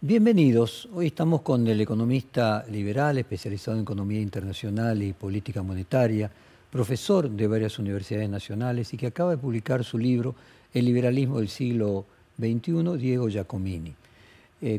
Bienvenidos. Hoy estamos con el economista liberal, especializado en economía internacional y política monetaria, profesor de varias universidades nacionales y que acaba de publicar su libro El liberalismo del siglo XXI, Diego Giacomini.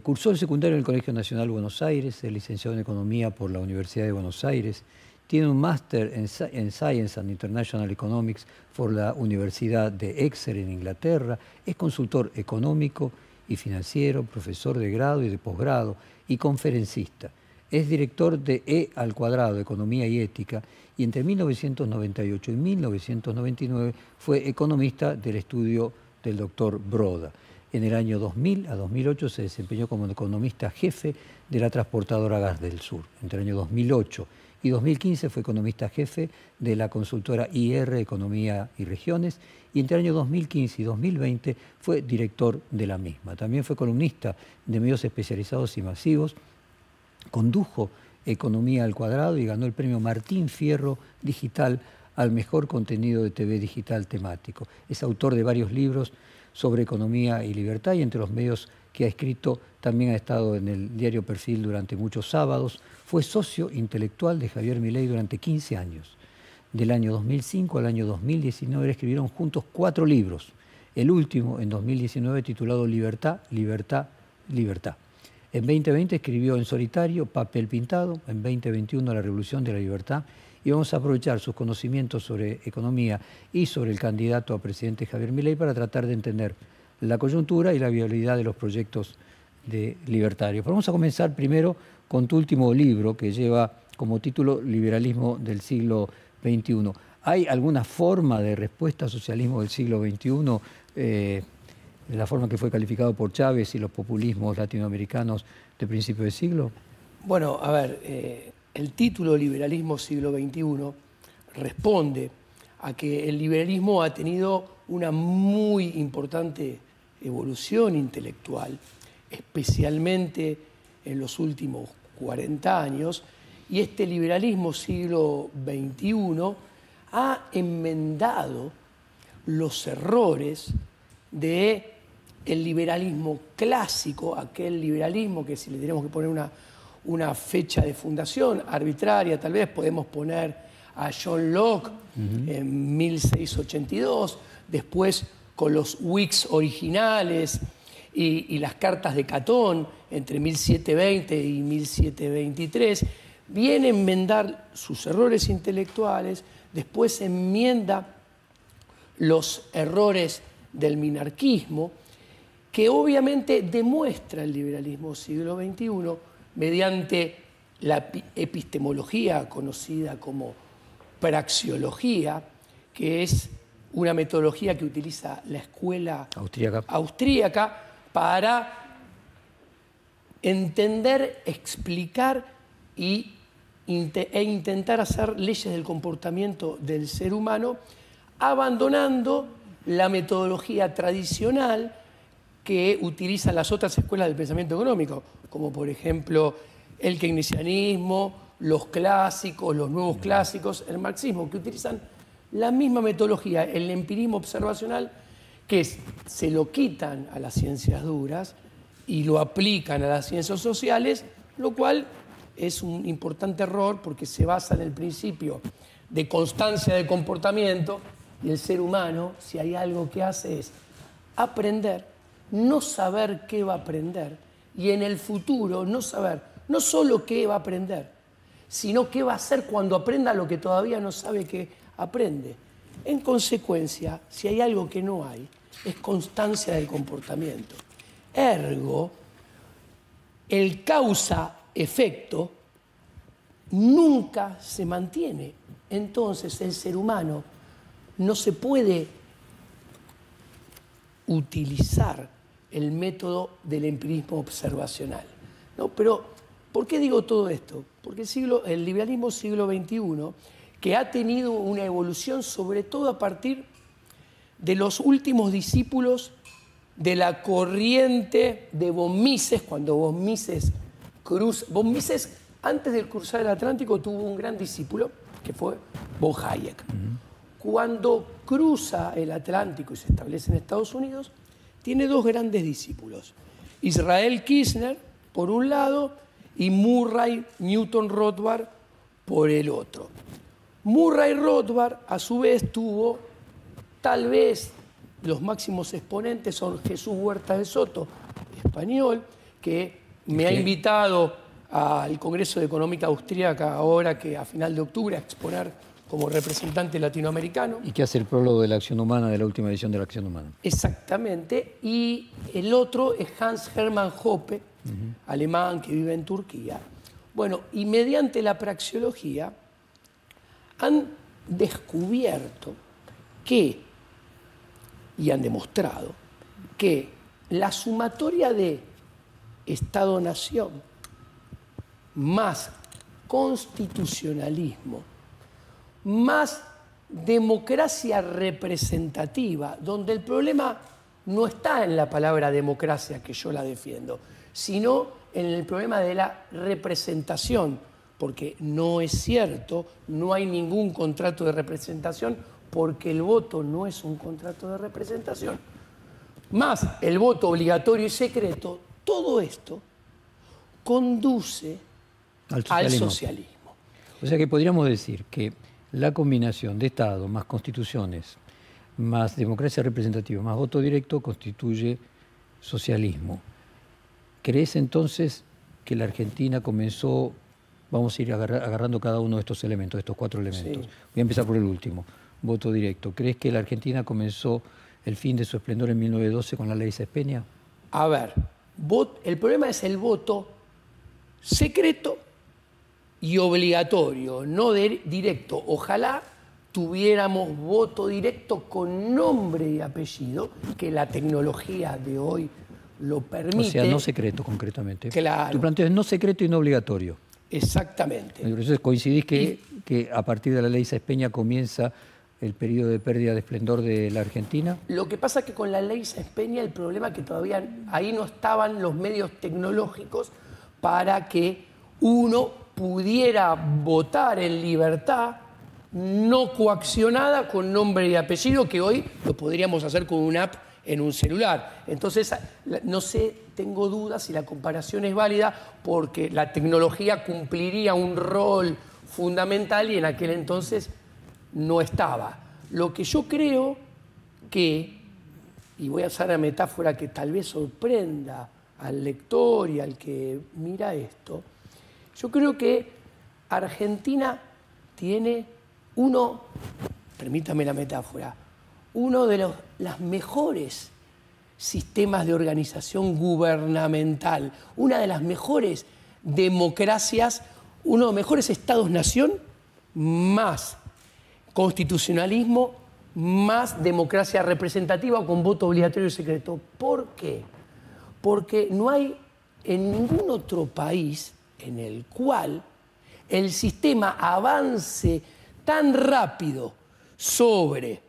Cursó el secundario en el Colegio Nacional Buenos Aires, es licenciado en Economía por la Universidad de Buenos Aires, tiene un máster en Science and International Economics por la Universidad de Exeter en Inglaterra, es consultor económico y financiero, profesor de grado y de posgrado y conferencista. Es director de E², Economía y Ética, y entre 1998 y 1999 fue economista del estudio del doctor Broda. En el año 2000 a 2008 se desempeñó como economista jefe de la transportadora Gas del Sur. Entre el año 2008 y 2015 fue economista jefe de la consultora IR Economía y Regiones, y entre el año 2015 y 2020 fue director de la misma. También fue columnista de medios especializados y masivos, condujo E², y ganó el premio Martín Fierro Digital al mejor contenido de TV digital temático. Es autor de varios libros sobre economía y libertad, y entre los medios que ha escrito también ha estado en el diario Perfil durante muchos sábados. Fue socio intelectual de Javier Milei durante 15 años. Del año 2005 al año 2019 escribieron juntos 4 libros. El último, en 2019, titulado Libertad, Libertad, Libertad. En 2020 escribió en solitario Papel Pintado, en 2021 La Revolución de la Libertad, y vamos a aprovechar sus conocimientos sobre economía y sobre el candidato a presidente Javier Milei para tratar de entender la coyuntura y la viabilidad de los proyectos libertarios. Pero vamos a comenzar primero con tu último libro, que lleva como título Liberalismo del siglo XXI. ¿Hay alguna forma de respuesta al socialismo del siglo XXI, de la forma que fue calificado por Chávez y los populismos latinoamericanos de principio de siglo? Bueno, a ver, el título Liberalismo siglo XXI responde a que el liberalismo ha tenido una muy importante evolución intelectual, especialmente en los últimos 40 años, y este liberalismo siglo XXI ha enmendado los errores del liberalismo clásico, aquel liberalismo que, si le tenemos que poner una fecha de fundación arbitraria, tal vez podemos poner a John Locke en 1682, después con los Whigs originales y las cartas de Catón entre 1720 y 1723, viene a enmendar sus errores intelectuales, después enmienda los errores del minarquismo, que obviamente demuestra el liberalismo siglo XXI mediante la epistemología conocida como praxeología, que es una metodología que utiliza la escuela austríaca para entender, explicar e intentar hacer leyes del comportamiento del ser humano, abandonando la metodología tradicional que utilizan las otras escuelas del pensamiento económico, como por ejemplo el keynesianismo, los clásicos, los nuevos clásicos, el marxismo, que utilizan la misma metodología, el empirismo observacional, que se lo quitan a las ciencias duras y lo aplican a las ciencias sociales, lo cual es un importante error porque se basa en el principio de constancia de comportamiento, y el ser humano, si hay algo que hace, es aprender, no saber qué va a aprender, y en el futuro no saber no solo qué va a aprender, sino qué va a hacer cuando aprenda lo que todavía no sabe que aprende. En consecuencia, si hay algo que no hay, es constancia del comportamiento. Ergo, el causa-efecto nunca se mantiene. Entonces, el ser humano no se puede utilizar el método del empirismo observacional, ¿no? Pero, ¿por qué digo todo esto? Porque el liberalismo siglo XXI, que ha tenido una evolución sobre todo a partir de los últimos discípulos de la corriente de von Mises, cuando von Mises antes de cruzar el Atlántico tuvo un gran discípulo, que fue von Hayek. Cuando cruza el Atlántico y se establece en Estados Unidos, tiene dos grandes discípulos. Israel Kirzner, por un lado y Murray Newton Rothbard por el otro. Murray Rothbard, a su vez, tuvo, tal vez, los máximos exponentes son Jesús Huerta de Soto, español, que me ha invitado al Congreso de Económica Austríaca ahora que a final de octubre a exponer como representante latinoamericano. Y que hace el prólogo de la Acción Humana, de la última edición de la Acción Humana. Exactamente. Y el otro es Hans Hermann Hoppe, alemán que vive en Turquía. Bueno, y mediante la praxeología han descubierto que, y han demostrado, que la sumatoria de Estado-nación más constitucionalismo, más democracia representativa, donde el problema no está en la palabra democracia, que yo la defiendo, sino en el problema de la representación, porque no es cierto, no hay ningún contrato de representación, porque el voto no es un contrato de representación. Más el voto obligatorio y secreto, todo esto conduce al socialismo. O sea que podríamos decir que la combinación de Estado más constituciones, más democracia representativa, más voto directo constituye socialismo. ¿Crees entonces que la Argentina comenzó, vamos a ir agarrando cada uno de estos elementos, de estos 4 elementos? Sí. Voy a empezar por el último, voto directo. ¿Crees que la Argentina comenzó el fin de su esplendor en 1912 con la ley Sespeña? A ver, el problema es el voto secreto y obligatorio, no directo. Ojalá tuviéramos voto directo con nombre y apellido, que la tecnología de hoy lo permite. O sea, no secreto concretamente. Claro. Tu planteo es no secreto y no obligatorio. Exactamente. Entonces coincidís que a partir de la ley Sespeña comienza el periodo de pérdida de esplendor de la Argentina. Lo que pasa es que con la ley Sespeña el problema es que todavía ahí no estaban los medios tecnológicos para que uno pudiera votar en libertad, no coaccionada, con nombre y apellido, que hoy lo podríamos hacer con una app en un celular. Entonces, no sé, tengo dudas si la comparación es válida, porque la tecnología cumpliría un rol fundamental y en aquel entonces no estaba. Lo que yo creo que, y voy a usar una metáfora que tal vez sorprenda al lector y al que mira esto, yo creo que Argentina tiene permítame la metáfora, uno de los mejores sistemas de organización gubernamental, una de las mejores democracias, uno de los mejores estados-nación, más constitucionalismo, más democracia representativa con voto obligatorio y secreto. ¿Por qué? Porque no hay en ningún otro país en el cual el sistema avance tan rápido sobre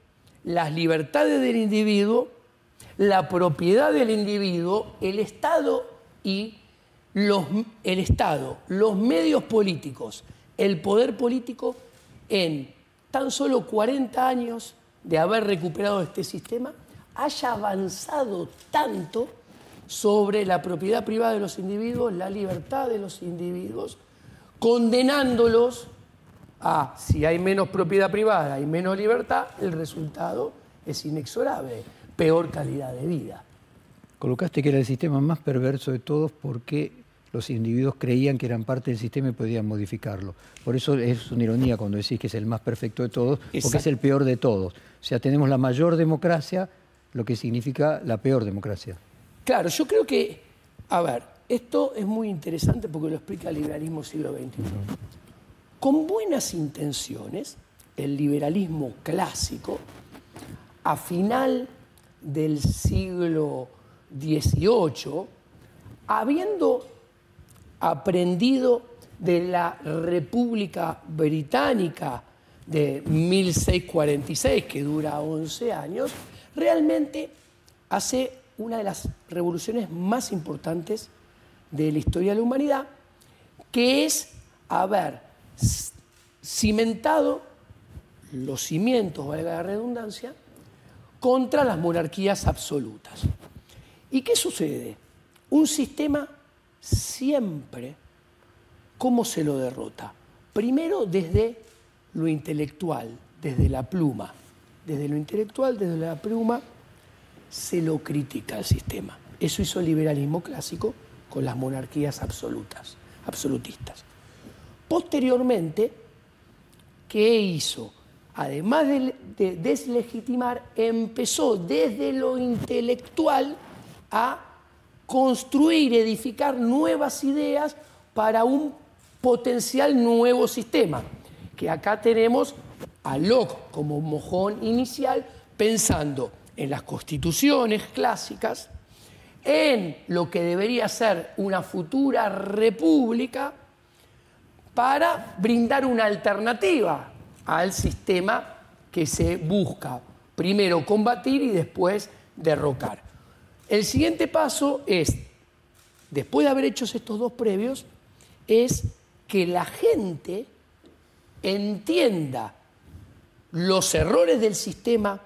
las libertades del individuo, la propiedad del individuo, el Estado, los medios políticos, el poder político, en tan solo 40 años de haber recuperado este sistema, haya avanzado tanto sobre la propiedad privada de los individuos, la libertad de los individuos, condenándolos a, si hay menos propiedad privada y menos libertad, el resultado es inexorable, peor calidad de vida. Colocaste que era el sistema más perverso de todos porque los individuos creían que eran parte del sistema y podían modificarlo. Por eso es una ironía cuando decís que es el más perfecto de todos, porque es el peor de todos. O sea, tenemos la mayor democracia, lo que significa la peor democracia. Claro, yo creo que, a ver, esto es muy interesante porque lo explica el liberalismo siglo XXI. Con buenas intenciones, el liberalismo clásico, a final del siglo XVIII, habiendo aprendido de la República Británica de 1646, que dura 11 años, realmente hace una de las revoluciones más importantes de la historia de la humanidad, que es haber cimentado los cimientos, valga la redundancia, contra las monarquías absolutas. ¿Y qué sucede? Un sistema siempre, ¿cómo se lo derrota? Primero desde lo intelectual, desde la pluma. Desde lo intelectual, desde la pluma, se lo critica al sistema. Eso hizo el liberalismo clásico con las monarquías absolutistas. Posteriormente, ¿qué hizo? Además de deslegitimar, empezó desde lo intelectual a construir, edificar nuevas ideas para un potencial nuevo sistema. Que acá tenemos a Locke como mojón inicial, pensando en las constituciones clásicas, en lo que debería ser una futura república, para brindar una alternativa al sistema que se busca primero combatir y después derrocar. El siguiente paso es, después de haber hecho estos dos previos, es que la gente entienda los errores del sistema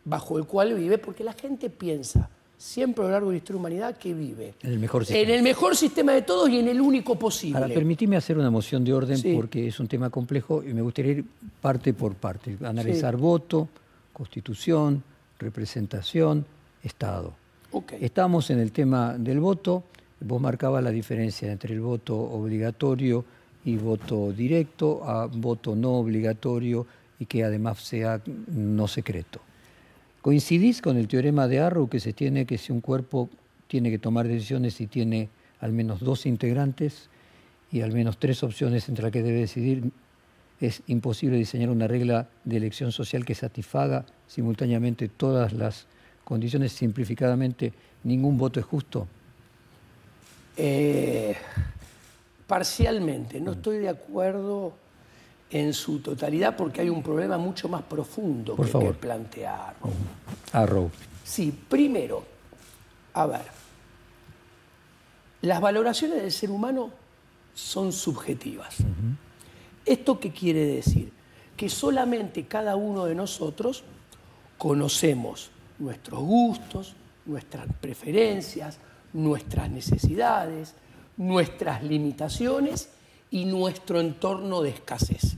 bajo el cual vive, porque la gente piensa siempre a lo largo de la historia de la humanidad que vive en el mejor sistema. En el mejor sistema de todos y en el único posible. Ahora, permitime hacer una moción de orden, sí, porque es un tema complejo y me gustaría ir parte por parte, analizar voto, constitución, representación, Estado. Okay. Estamos en el tema del voto. Vos marcabas la diferencia entre el voto obligatorio y voto directo a voto no obligatorio y que además sea no secreto. ¿Coincidís con el teorema de Arrow que se tiene que si un cuerpo tiene que tomar decisiones y tiene al menos 2 integrantes y al menos 3 opciones entre las que debe decidir, es imposible diseñar una regla de elección social que satisfaga simultáneamente todas las condiciones? Simplificadamente, ¿ningún voto es justo? Parcialmente, no estoy de acuerdo en su totalidad porque hay un problema mucho más profundo que plantear. Arrow. Sí, primero, a ver, las valoraciones del ser humano son subjetivas. ¿Esto qué quiere decir? Que solamente cada uno de nosotros conocemos nuestros gustos, nuestras preferencias, nuestras necesidades, nuestras limitaciones y nuestro entorno de escasez.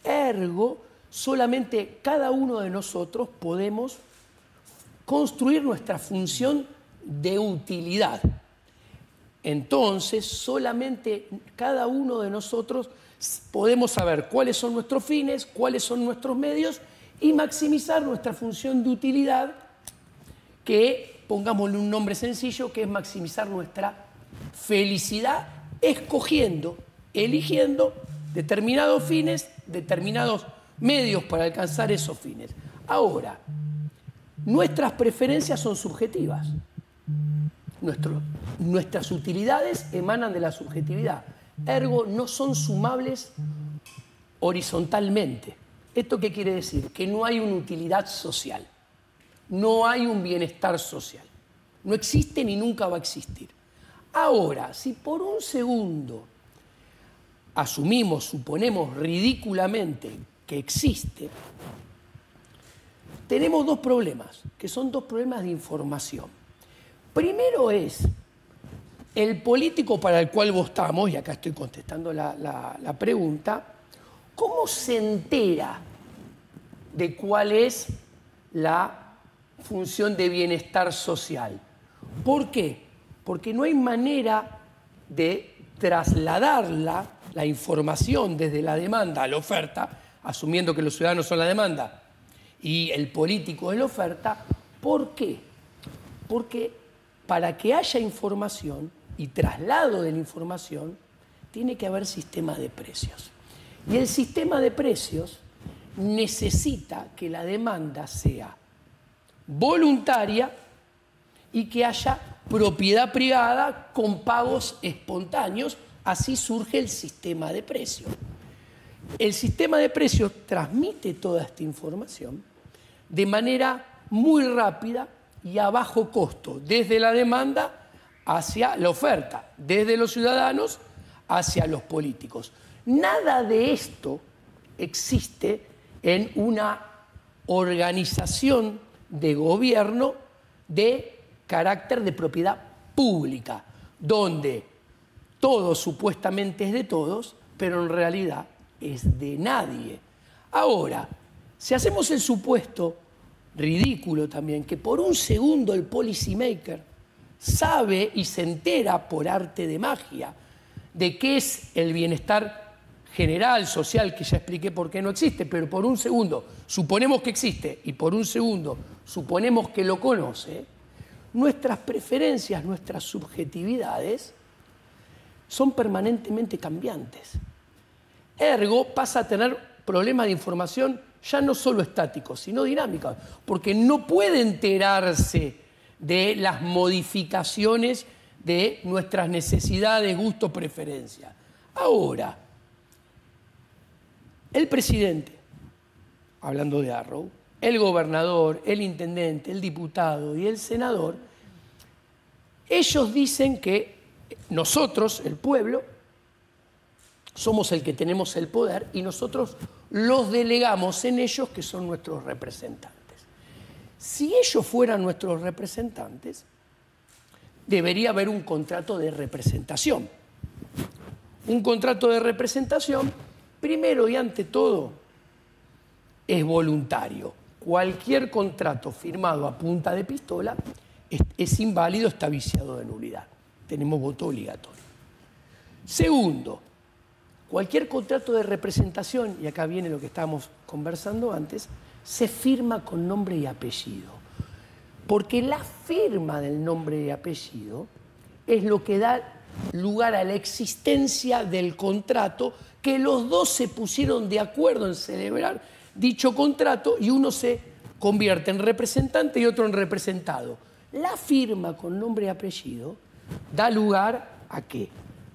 Ergo, solamente cada uno de nosotros podemos construir nuestra función de utilidad. Entonces, solamente cada uno de nosotros podemos saber cuáles son nuestros fines, cuáles son nuestros medios y maximizar nuestra función de utilidad, que, pongámosle un nombre sencillo, que es maximizar nuestra felicidad eligiendo determinados fines, determinados medios para alcanzar esos fines. Ahora, nuestras preferencias son subjetivas. Nuestras utilidades emanan de la subjetividad. Ergo, no son sumables horizontalmente. ¿Esto qué quiere decir? Que no hay una utilidad social. No hay un bienestar social. No existe ni nunca va a existir. Ahora, si por un segundo suponemos ridículamente que existe, tenemos 2 problemas, que son 2 problemas de información. Primero es el político para el cual votamos, y acá estoy contestando la pregunta, ¿cómo se entera de cuál es la función de bienestar social? ¿Por qué? Porque no hay manera de trasladar la información desde la demanda a la oferta, asumiendo que los ciudadanos son la demanda y el político es la oferta. ¿Por qué? Porque para que haya información y traslado de la información, tiene que haber sistema de precios. Y el sistema de precios necesita que la demanda sea voluntaria y que haya propiedad privada con pagos espontáneos. Así surge el sistema de precios. El sistema de precios transmite toda esta información de manera muy rápida y a bajo costo, desde la demanda hacia la oferta, desde los ciudadanos hacia los políticos. Nada de esto existe en una organización de gobierno de carácter de propiedad pública, donde todo supuestamente es de todos, pero en realidad es de nadie. Ahora, si hacemos el supuesto ridículo también, que por un segundo el policymaker sabe y se entera por arte de magia de qué es el bienestar general, social, que ya expliqué por qué no existe, pero por un segundo suponemos que existe y por un segundo suponemos que lo conoce, nuestras preferencias, nuestras subjetividades son permanentemente cambiantes. Ergo pasa a tener problemas de información ya no solo estáticos, sino dinámicos, porque no puede enterarse de las modificaciones de nuestras necesidades, gustos, preferencias. Ahora, el presidente, hablando de Arrow, el gobernador, el intendente, el diputado y el senador, ellos dicen que nosotros, el pueblo, somos el que tenemos el poder y nosotros los delegamos en ellos, que son nuestros representantes. Si ellos fueran nuestros representantes, debería haber un contrato de representación. Un contrato de representación, primero y ante todo, es voluntario. Cualquier contrato firmado a punta de pistola es inválido, está viciado de nulidad. Tenemos voto obligatorio. Segundo, cualquier contrato de representación, y acá viene lo que estábamos conversando antes, se firma con nombre y apellido. Porque la firma del nombre y apellido es lo que da lugar a la existencia del contrato, que los dos se pusieron de acuerdo en celebrar dicho contrato y uno se convierte en representante y otro en representado. La firma con nombre y apellido da lugar ¿a qué?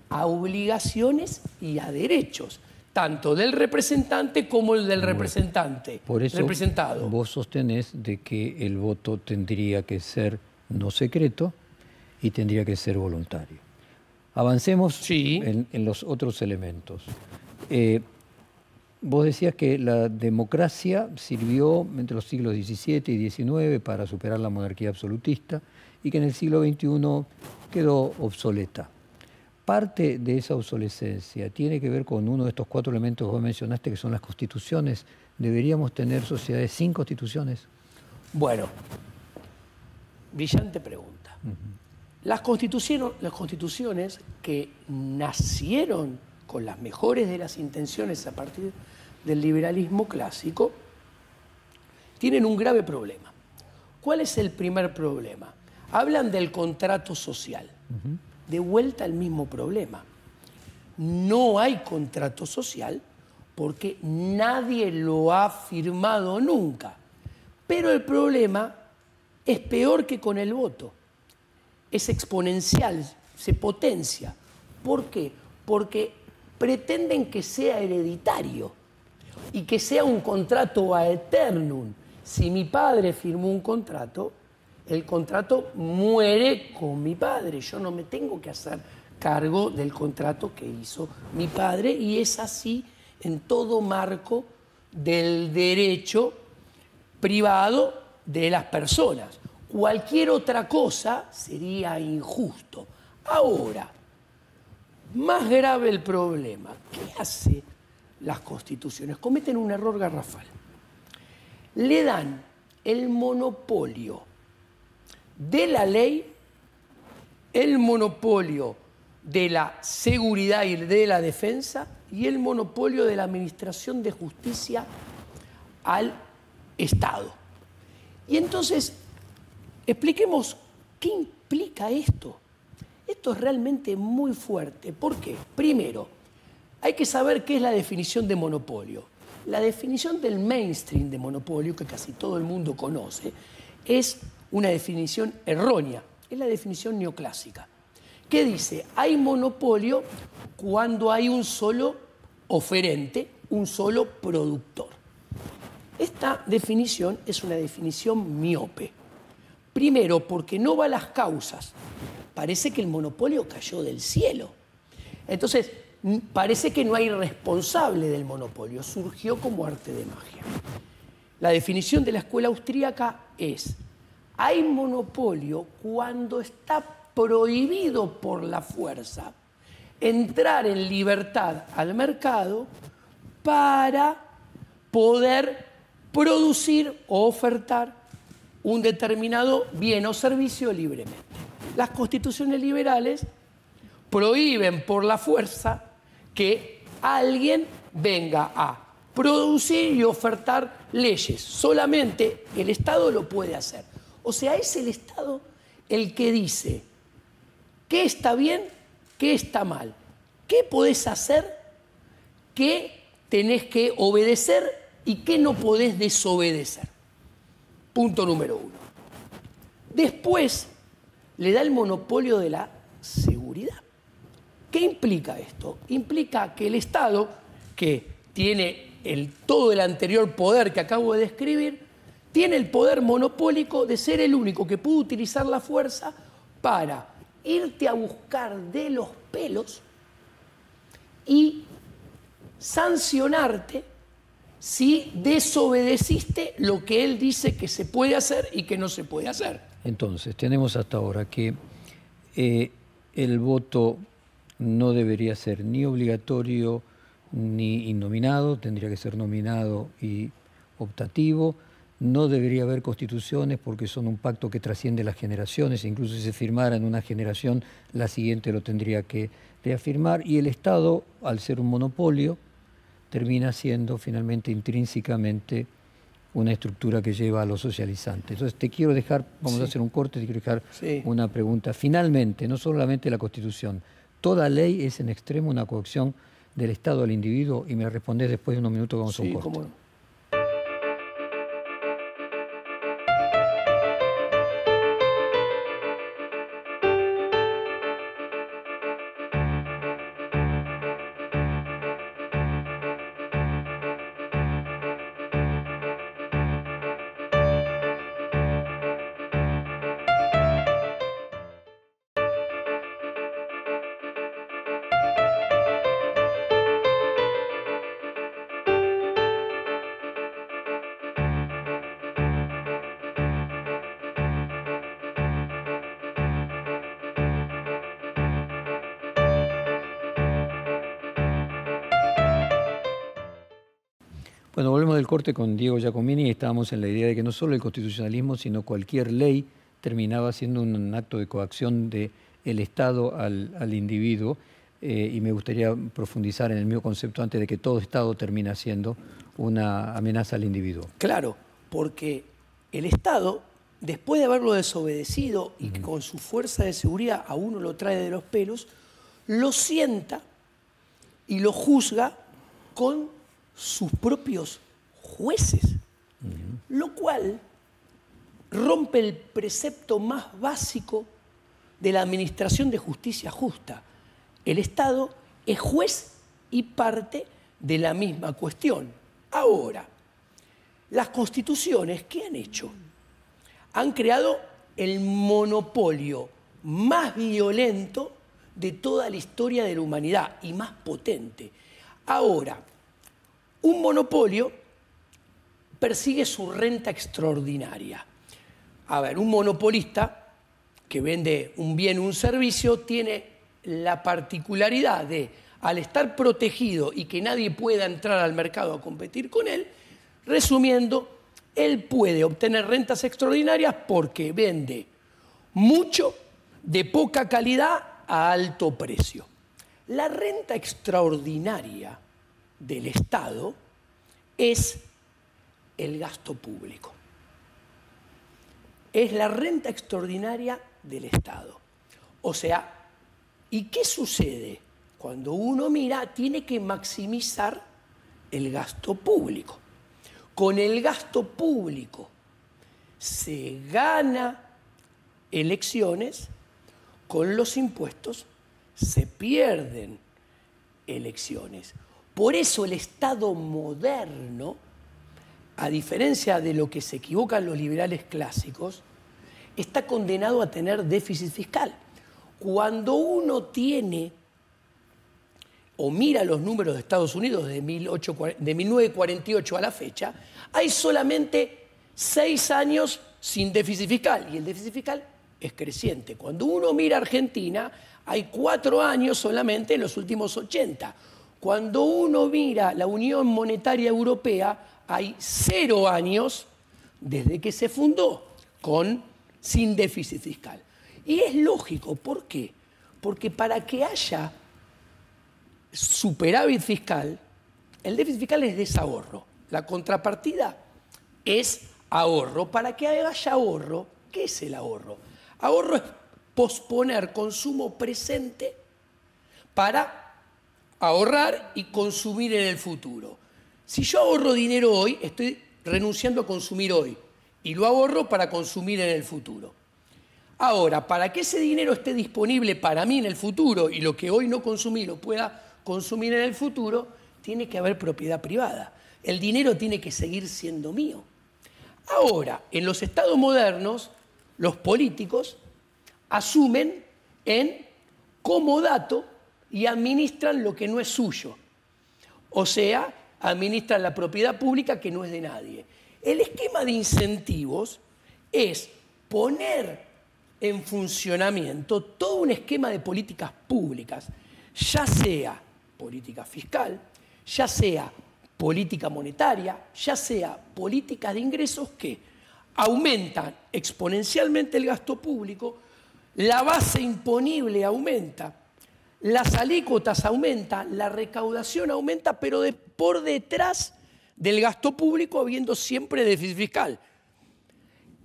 A obligaciones y a derechos, tanto del representante como el del representante. Por eso representado. Vos sostenés de que el voto tendría que ser no secreto y tendría que ser voluntario. Avancemos Sí. en los otros elementos. Vos decías que la democracia sirvió entre los siglos XVII y XIX para superar la monarquía absolutista y que en el siglo XXI quedó obsoleta. Parte de esa obsolescencia tiene que ver con uno de estos 4 elementos que vos mencionaste, que son las constituciones. ¿Deberíamos tener sociedades sin constituciones? Bueno, brillante pregunta. Las constituciones que nacieron con las mejores de las intenciones a partir del liberalismo clásico tienen un grave problema. ¿Cuál es el primer problema? Hablan del contrato social. De vuelta al mismo problema. No hay contrato social porque nadie lo ha firmado nunca. Pero el problema es peor que con el voto. Es exponencial, se potencia. ¿Por qué? Porque pretenden que sea hereditario y que sea un contrato ad eternum. Si mi padre firmó un contrato, el contrato muere con mi padre. Yo no me tengo que hacer cargo del contrato que hizo mi padre y es así en todo marco del derecho privado de las personas. Cualquier otra cosa sería injusto. Ahora, más grave el problema. ¿Qué hacen las constituciones? Cometen un error garrafal. Le dan el monopolio de la ley, el monopolio de la seguridad y de la defensa y el monopolio de la administración de justicia al Estado. Y entonces, expliquemos qué implica esto. Esto es realmente muy fuerte. ¿Por qué? Primero, hay que saber qué es la definición de monopolio. La definición del mainstream de monopolio, que casi todo el mundo conoce, es una definición errónea, es la definición neoclásica, que dice, hay monopolio cuando hay un solo oferente, un solo productor. Esta definición es una definición miope. Primero, porque no va a las causas. Parece que el monopolio cayó del cielo. Entonces, parece que no hay responsable del monopolio, surgió como arte de magia. La definición de la escuela austríaca es: hay monopolio cuando está prohibido por la fuerza entrar en libertad al mercado para poder producir o ofertar un determinado bien o servicio libremente. Las constituciones liberales prohíben por la fuerza que alguien venga a producir y ofertar leyes. Solamente el Estado lo puede hacer. O sea, es el Estado el que dice qué está bien, qué está mal, qué podés hacer, qué tenés que obedecer y qué no podés desobedecer. Punto número 1. Después le da el monopolio de la seguridad. ¿Qué implica esto? Implica que el Estado, que tiene todo el anterior poder que acabo de describir, tiene el poder monopólico de ser el único que puede utilizar la fuerza para irte a buscar de los pelos y sancionarte si desobedeciste lo que él dice que se puede hacer y que no se puede hacer. Entonces, tenemos hasta ahora que el voto no debería ser ni obligatorio ni innominado, tendría que ser nominado y optativo. No debería haber constituciones porque son un pacto que trasciende las generaciones, incluso si se firmara en una generación, la siguiente lo tendría que reafirmar. Y el Estado, al ser un monopolio, termina siendo finalmente intrínsecamente una estructura que lleva a lo socializante. Entonces te quiero dejar, vamos a hacer un corte, te quiero dejar una pregunta. Finalmente, no solamente la Constitución, toda ley es en extremo una coacción del Estado al individuo, y me respondés después de unos minutos que vamos a un corte. Cómo no. Bueno, volvemos del corte con Diego Giacomini y estábamos en la idea de que no solo el constitucionalismo, sino cualquier ley terminaba siendo un acto de coacción del Estado al individuo, y me gustaría profundizar en el mismo concepto antes de que todo Estado termina siendo una amenaza al individuo. Claro, porque el Estado, después de haberlo desobedecido y que con su fuerza de seguridad a uno lo trae de los pelos, lo sienta y lo juzga con sus propios jueces, lo cual rompe el precepto más básico de la administración de justicia justa. El Estado es juez y parte de la misma cuestión. Ahora, las constituciones, ¿qué han hecho? Han creado el monopolio más violento de toda la historia de la humanidad y más potente. Ahora, un monopolio persigue su renta extraordinaria. A ver, un monopolista que vende un bien o un servicio tiene la particularidad de, al estar protegido y que nadie pueda entrar al mercado a competir con él, resumiendo, él puede obtener rentas extraordinarias porque vende mucho de poca calidad a alto precio. La renta extraordinaria del Estado es el gasto público. Es la renta extraordinaria del Estado. O sea, ¿y qué sucede? Cuando uno mira, tiene que maximizar el gasto público. Con el gasto público se gana elecciones, con los impuestos se pierden elecciones. Por eso el Estado moderno, a diferencia de lo que se equivocan los liberales clásicos, está condenado a tener déficit fiscal. Cuando uno tiene o mira los números de Estados Unidos de 1948 a la fecha, hay solamente 6 años sin déficit fiscal, y el déficit fiscal es creciente. Cuando uno mira Argentina, hay 4 años solamente en los últimos 80. Cuando uno mira la Unión Monetaria Europea, hay 0 años desde que se fundó sin déficit fiscal. Y es lógico, ¿por qué? Porque para que haya superávit fiscal, el déficit fiscal es desahorro. La contrapartida es ahorro. Para que haya ahorro, ¿qué es el ahorro? Ahorro es posponer consumo presente para ahorrar y consumir en el futuro. Si yo ahorro dinero hoy, estoy renunciando a consumir hoy y lo ahorro para consumir en el futuro. Ahora, para que ese dinero esté disponible para mí en el futuro y lo que hoy no consumí lo pueda consumir en el futuro, tiene que haber propiedad privada. El dinero tiene que seguir siendo mío. Ahora, en los estados modernos, los políticos asumen en comodato y administran lo que no es suyo. O sea, administran la propiedad pública que no es de nadie. El esquema de incentivos es poner en funcionamiento todo un esquema de políticas públicas, ya sea política fiscal, ya sea política monetaria, ya sea políticas de ingresos que aumentan exponencialmente el gasto público, la base imponible aumenta, las alícuotas aumentan, la recaudación aumenta, pero por detrás del gasto público habiendo siempre déficit fiscal.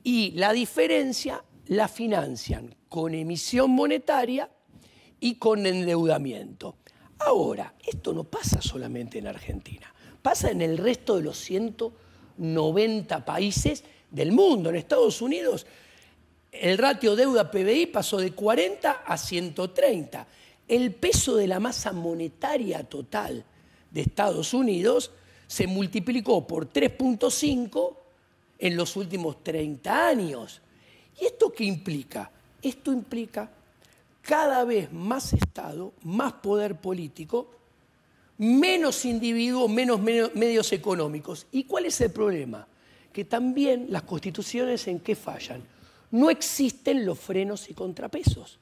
Y la diferencia la financian con emisión monetaria y con endeudamiento. Ahora, esto no pasa solamente en Argentina, pasa en el resto de los 190 países del mundo. En Estados Unidos, el ratio deuda-PBI pasó de 40 a 130. El peso de la masa monetaria total de Estados Unidos se multiplicó por 3.5 en los últimos 30 años. ¿Y esto qué implica? Esto implica cada vez más Estado, más poder político, menos individuos, menos medios económicos. ¿Y cuál es el problema? Que también las constituciones ¿en qué fallan? No existen los frenos y contrapesos.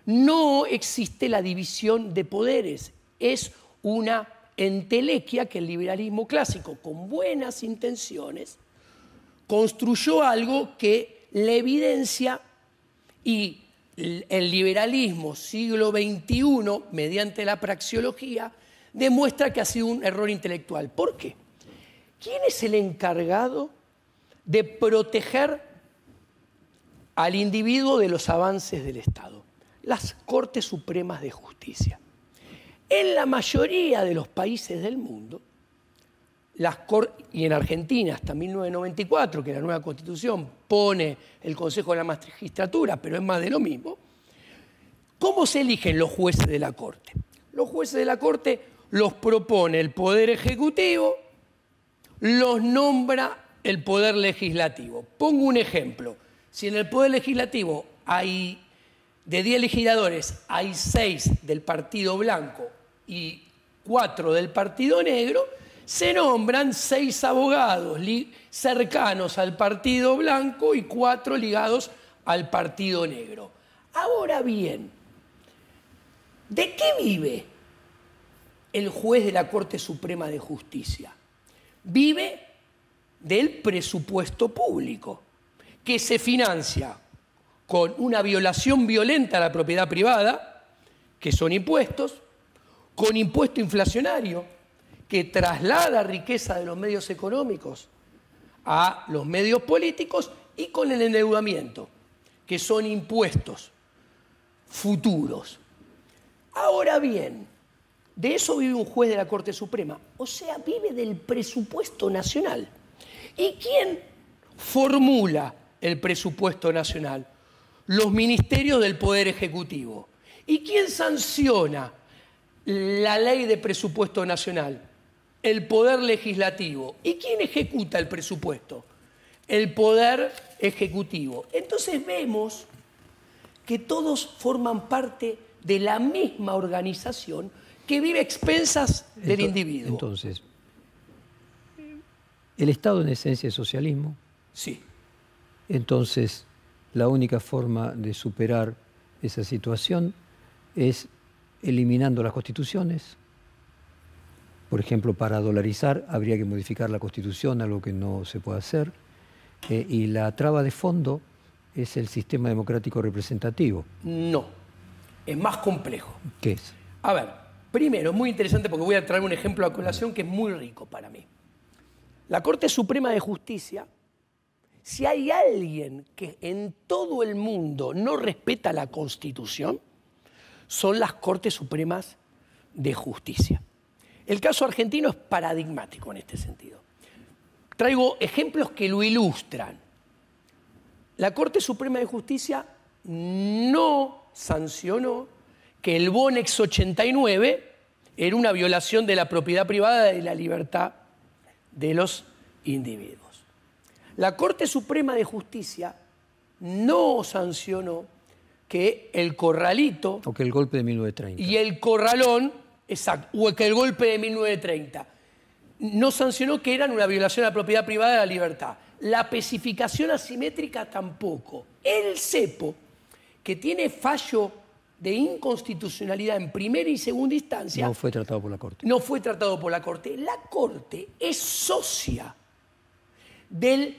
No existe la división de poderes. Es una entelequia que el liberalismo clásico, con buenas intenciones, construyó algo que la evidencia y el liberalismo siglo XXI, mediante la praxeología, demuestra que ha sido un error intelectual. ¿Por qué? ¿Quién es el encargado de proteger al individuo de los avances del Estado? Las Cortes Supremas de Justicia. En la mayoría de los países del mundo, y en Argentina hasta 1994, que la nueva Constitución pone el Consejo de la Magistratura, pero es más de lo mismo, ¿cómo se eligen los jueces de la Corte? Los jueces de la Corte los propone el Poder Ejecutivo, los nombra el Poder Legislativo. Pongo un ejemplo. Si en el Poder Legislativo hay, de 10 legisladores, hay 6 del Partido Blanco y 4 del Partido Negro, se nombran 6 abogados cercanos al Partido Blanco y 4 ligados al Partido Negro. Ahora bien, ¿de qué vive el juez de la Corte Suprema de Justicia? Vive del presupuesto público, que se financia con una violación violenta a la propiedad privada, que son impuestos, con impuesto inflacionario, que traslada riqueza de los medios económicos a los medios políticos, y con el endeudamiento, que son impuestos futuros. Ahora bien, de eso vive un juez de la Corte Suprema, o sea, vive del presupuesto nacional. ¿Y quién formula el presupuesto nacional? Los ministerios del Poder Ejecutivo. ¿Y quién sanciona la ley de presupuesto nacional? El Poder Legislativo. ¿Y quién ejecuta el presupuesto? El Poder Ejecutivo. Entonces vemos que todos forman parte de la misma organización que vive a expensas del individuo. Entonces, ¿el Estado en esencia es socialismo? Sí. Entonces, la única forma de superar esa situación es eliminando las constituciones. Por ejemplo, para dolarizar habría que modificar la Constitución, algo que no se puede hacer. Y la traba de fondo es el sistema democrático representativo. No, es más complejo. ¿Qué es? A ver, primero, es muy interesante porque voy a traer un ejemplo a colación que es muy rico para mí. La Corte Suprema de Justicia, si hay alguien que en todo el mundo no respeta la Constitución, son las Cortes Supremas de Justicia. El caso argentino es paradigmático en este sentido. Traigo ejemplos que lo ilustran. La Corte Suprema de Justicia no sancionó que el Bonex 89 era una violación de la propiedad privada y de la libertad de los individuos. La Corte Suprema de Justicia no sancionó que el corralito... O que el golpe de 1930. Y el corralón, exacto, o que el golpe de 1930, no sancionó que eran una violación a la propiedad privada y a la libertad. La especificación asimétrica tampoco. El cepo, que tiene fallo de inconstitucionalidad en primera y segunda instancia... No fue tratado por la Corte. No fue tratado por la Corte. La Corte es socia del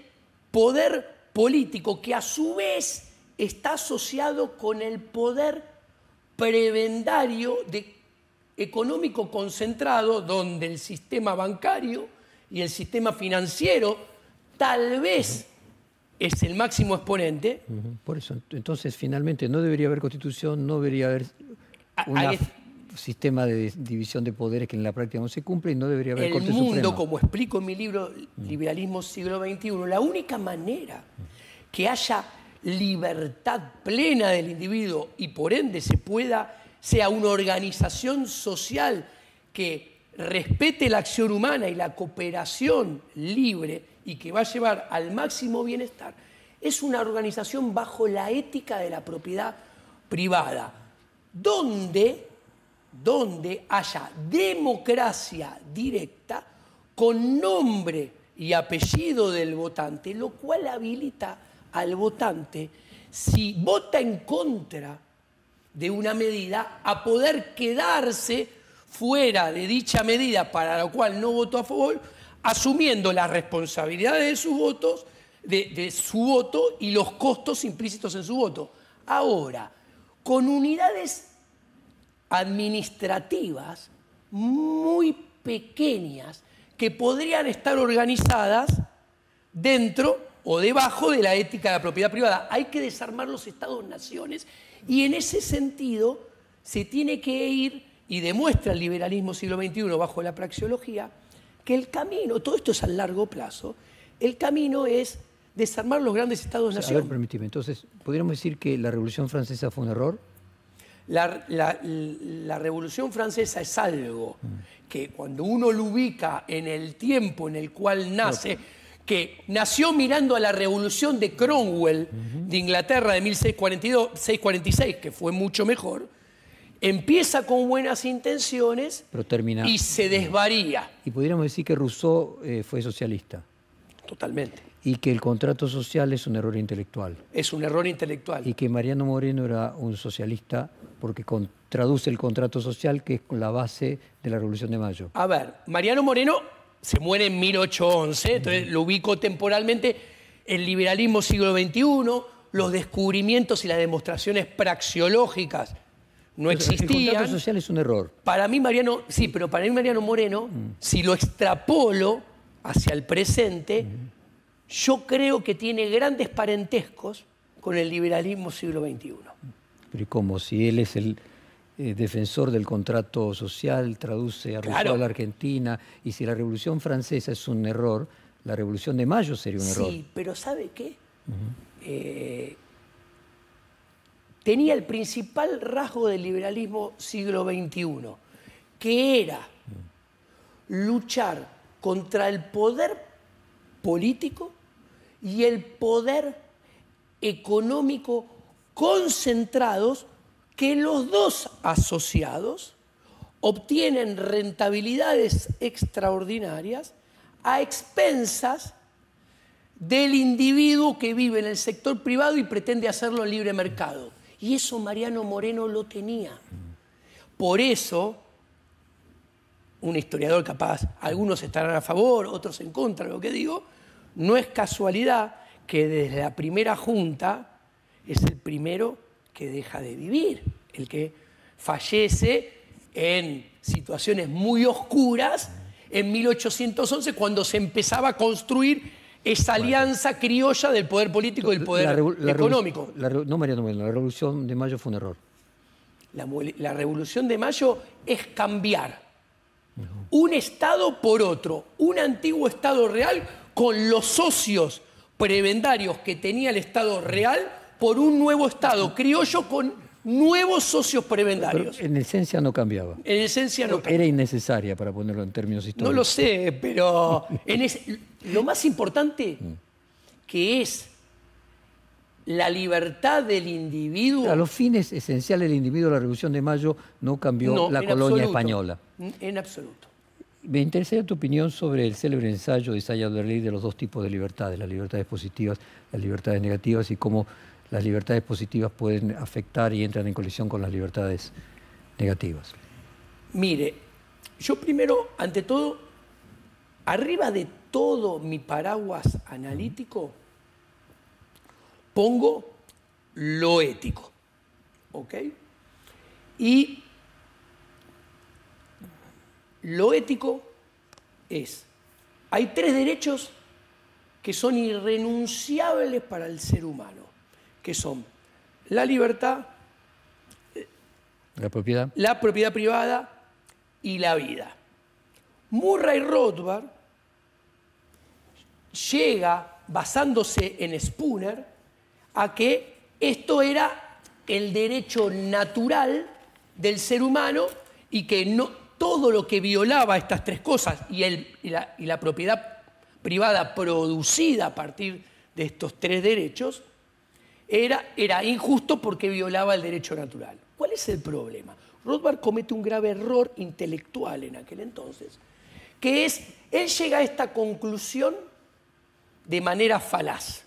poder político que a su vez está asociado con el poder prebendario económico concentrado, donde el sistema bancario y el sistema financiero tal vez es el máximo exponente. Por eso, entonces, finalmente, no debería haber Constitución, no debería haber un sistema de división de poderes que en la práctica no se cumple y no debería haber Corte Suprema. El mundo, como explico en mi libro Liberalismo Siglo XXI, la única manera que haya libertad plena del individuo y por ende sea una organización social que respete la acción humana y la cooperación libre y que va a llevar al máximo bienestar, es una organización bajo la ética de la propiedad privada, donde haya democracia directa con nombre y apellido del votante, lo cual habilita al votante, si vota en contra de una medida, a poder quedarse fuera de dicha medida para la cual no votó a favor, asumiendo las responsabilidades de sus votos, de su voto y los costos implícitos en su voto. Ahora, con unidades administrativas muy pequeñas que podrían estar organizadas dentro o debajo de la ética de la propiedad privada. Hay que desarmar los estados-naciones y en ese sentido se tiene que ir, y demuestra el liberalismo siglo XXI bajo la praxeología, que el camino, todo esto es a largo plazo, el camino es desarmar los grandes estados-nación. A ver, permíteme, entonces, ¿podríamos decir que la Revolución Francesa fue un error? La Revolución Francesa es algo que cuando uno lo ubica en el tiempo en el cual nace, que nació mirando a la Revolución de Cromwell de Inglaterra de 1646, que fue mucho mejor, empieza con buenas intenciones pero termina... y se desvaría. Y podríamos decir que Rousseau fue socialista. Totalmente. Y que el contrato social es un error intelectual. Es un error intelectual. Y que Mariano Moreno era un socialista porque traduce el contrato social, que es la base de la Revolución de Mayo. A ver, Mariano Moreno se muere en 1811, entonces lo ubico temporalmente. El liberalismo siglo XXI, los descubrimientos y las demostraciones praxeológicas no existían. El contrato social es un error. Para mí Mariano, sí, pero para mí Mariano Moreno, si lo extrapolo hacia el presente, yo creo que tiene grandes parentescos con el liberalismo siglo XXI. Pero ¿y cómo? Si él es el defensor del contrato social, traduce a Rousseau a la Argentina, y si la Revolución Francesa es un error, la Revolución de Mayo sería un error. Sí, pero ¿sabe qué? Tenía el principal rasgo del liberalismo siglo XXI, que era luchar contra el poder político y el poder económico concentrados, que los dos asociados obtienen rentabilidades extraordinarias a expensas del individuo que vive en el sector privado y pretende hacerlo en libre mercado. Y eso Mariano Moreno lo tenía. Por eso, un historiador capaz, algunos estarán a favor, otros en contra de lo que digo, no es casualidad que desde la primera junta es el primero que deja de vivir, el que fallece en situaciones muy oscuras en 1811, cuando se empezaba a construir esa alianza criolla del poder político y del poder económico. No, Mariano Moreno, la Revolución de Mayo fue un error. La Revolución de Mayo es cambiar un Estado por otro, un antiguo Estado real con los socios prebendarios que tenía el Estado real por un nuevo Estado criollo con nuevos socios prebendarios. Pero en esencia no cambiaba. En esencia no cambiaba. Era innecesaria, para ponerlo en términos históricos. No lo sé, pero lo más importante que es la libertad del individuo. A los fines esenciales del individuo, la Revolución de Mayo no cambió la colonia española. En absoluto. Me interesaría tu opinión sobre el célebre ensayo de Isaiah-Berlin de los dos tipos de libertades, las libertades positivas, las libertades negativas, y cómo las libertades positivas pueden afectar y entran en colisión con las libertades negativas. Mire, yo primero, ante todo, arriba de todo mi paraguas analítico, pongo lo ético, ¿ok? Y lo ético es, hay tres derechos que son irrenunciables para el ser humano, que son la libertad, la propiedad privada y la vida. Murray Rothbard llega, basándose en Spooner, a que esto era el derecho natural del ser humano y que no, todo lo que violaba estas tres cosas y la propiedad privada producida a partir de estos tres derechos era injusto porque violaba el derecho natural. ¿Cuál es el problema? Rothbard comete un grave error intelectual en aquel entonces, que es, él llega a esta conclusión de manera falaz.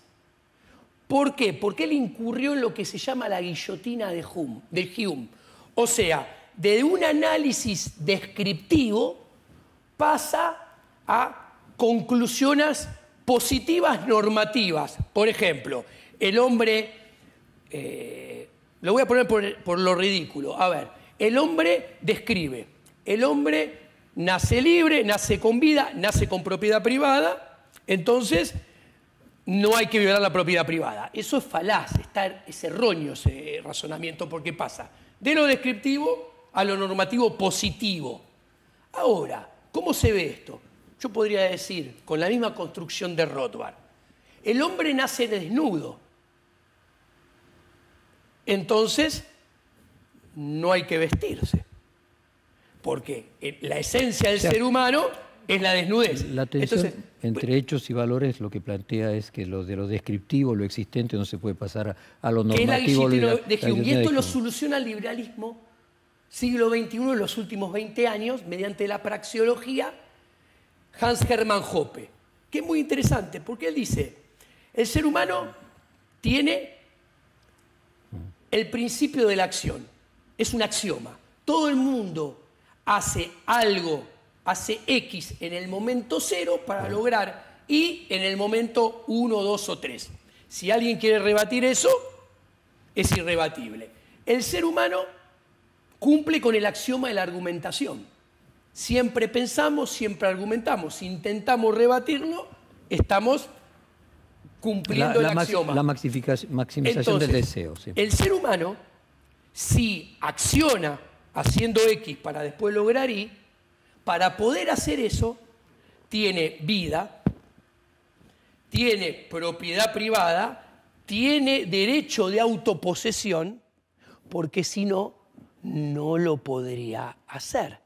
¿Por qué? Porque él incurrió en lo que se llama la guillotina de Hume. O sea, de un análisis descriptivo pasa a conclusiones positivas normativas. Por ejemplo, el hombre, lo voy a poner por lo ridículo, a ver, el hombre describe, el hombre nace libre, nace con vida, nace con propiedad privada, entonces no hay que violar la propiedad privada. Eso es falaz, es erróneo ese razonamiento, porque pasa de lo descriptivo a lo normativo positivo. Ahora, ¿cómo se ve esto? Yo podría decir, con la misma construcción de Rothbard, el hombre nace desnudo, entonces no hay que vestirse, porque la esencia del ser humano es la desnudez. La tensión entre hechos y valores lo que plantea es que lo de lo descriptivo, lo existente, no se puede pasar a lo normativo. Que es la guillotina de Hume. Y esto lo soluciona el liberalismo siglo XXI en los últimos 20 años mediante la praxeología Hans Hermann Hoppe, que es muy interesante porque él dice, el ser humano tiene el principio de la acción, es un axioma. Todo el mundo hace algo, hace X en el momento 0 para lograr Y en el momento 1, 2 o 3. Si alguien quiere rebatir eso, es irrebatible. El ser humano cumple con el axioma de la argumentación. Siempre pensamos, siempre argumentamos. Si intentamos rebatirlo, estamos cumpliendo el axioma. La maximización Entonces, del deseo. Sí. El ser humano, si acciona haciendo X para después lograr Y, para poder hacer eso, tiene vida, tiene propiedad privada, tiene derecho de autoposesión, porque si no, no lo podría hacer.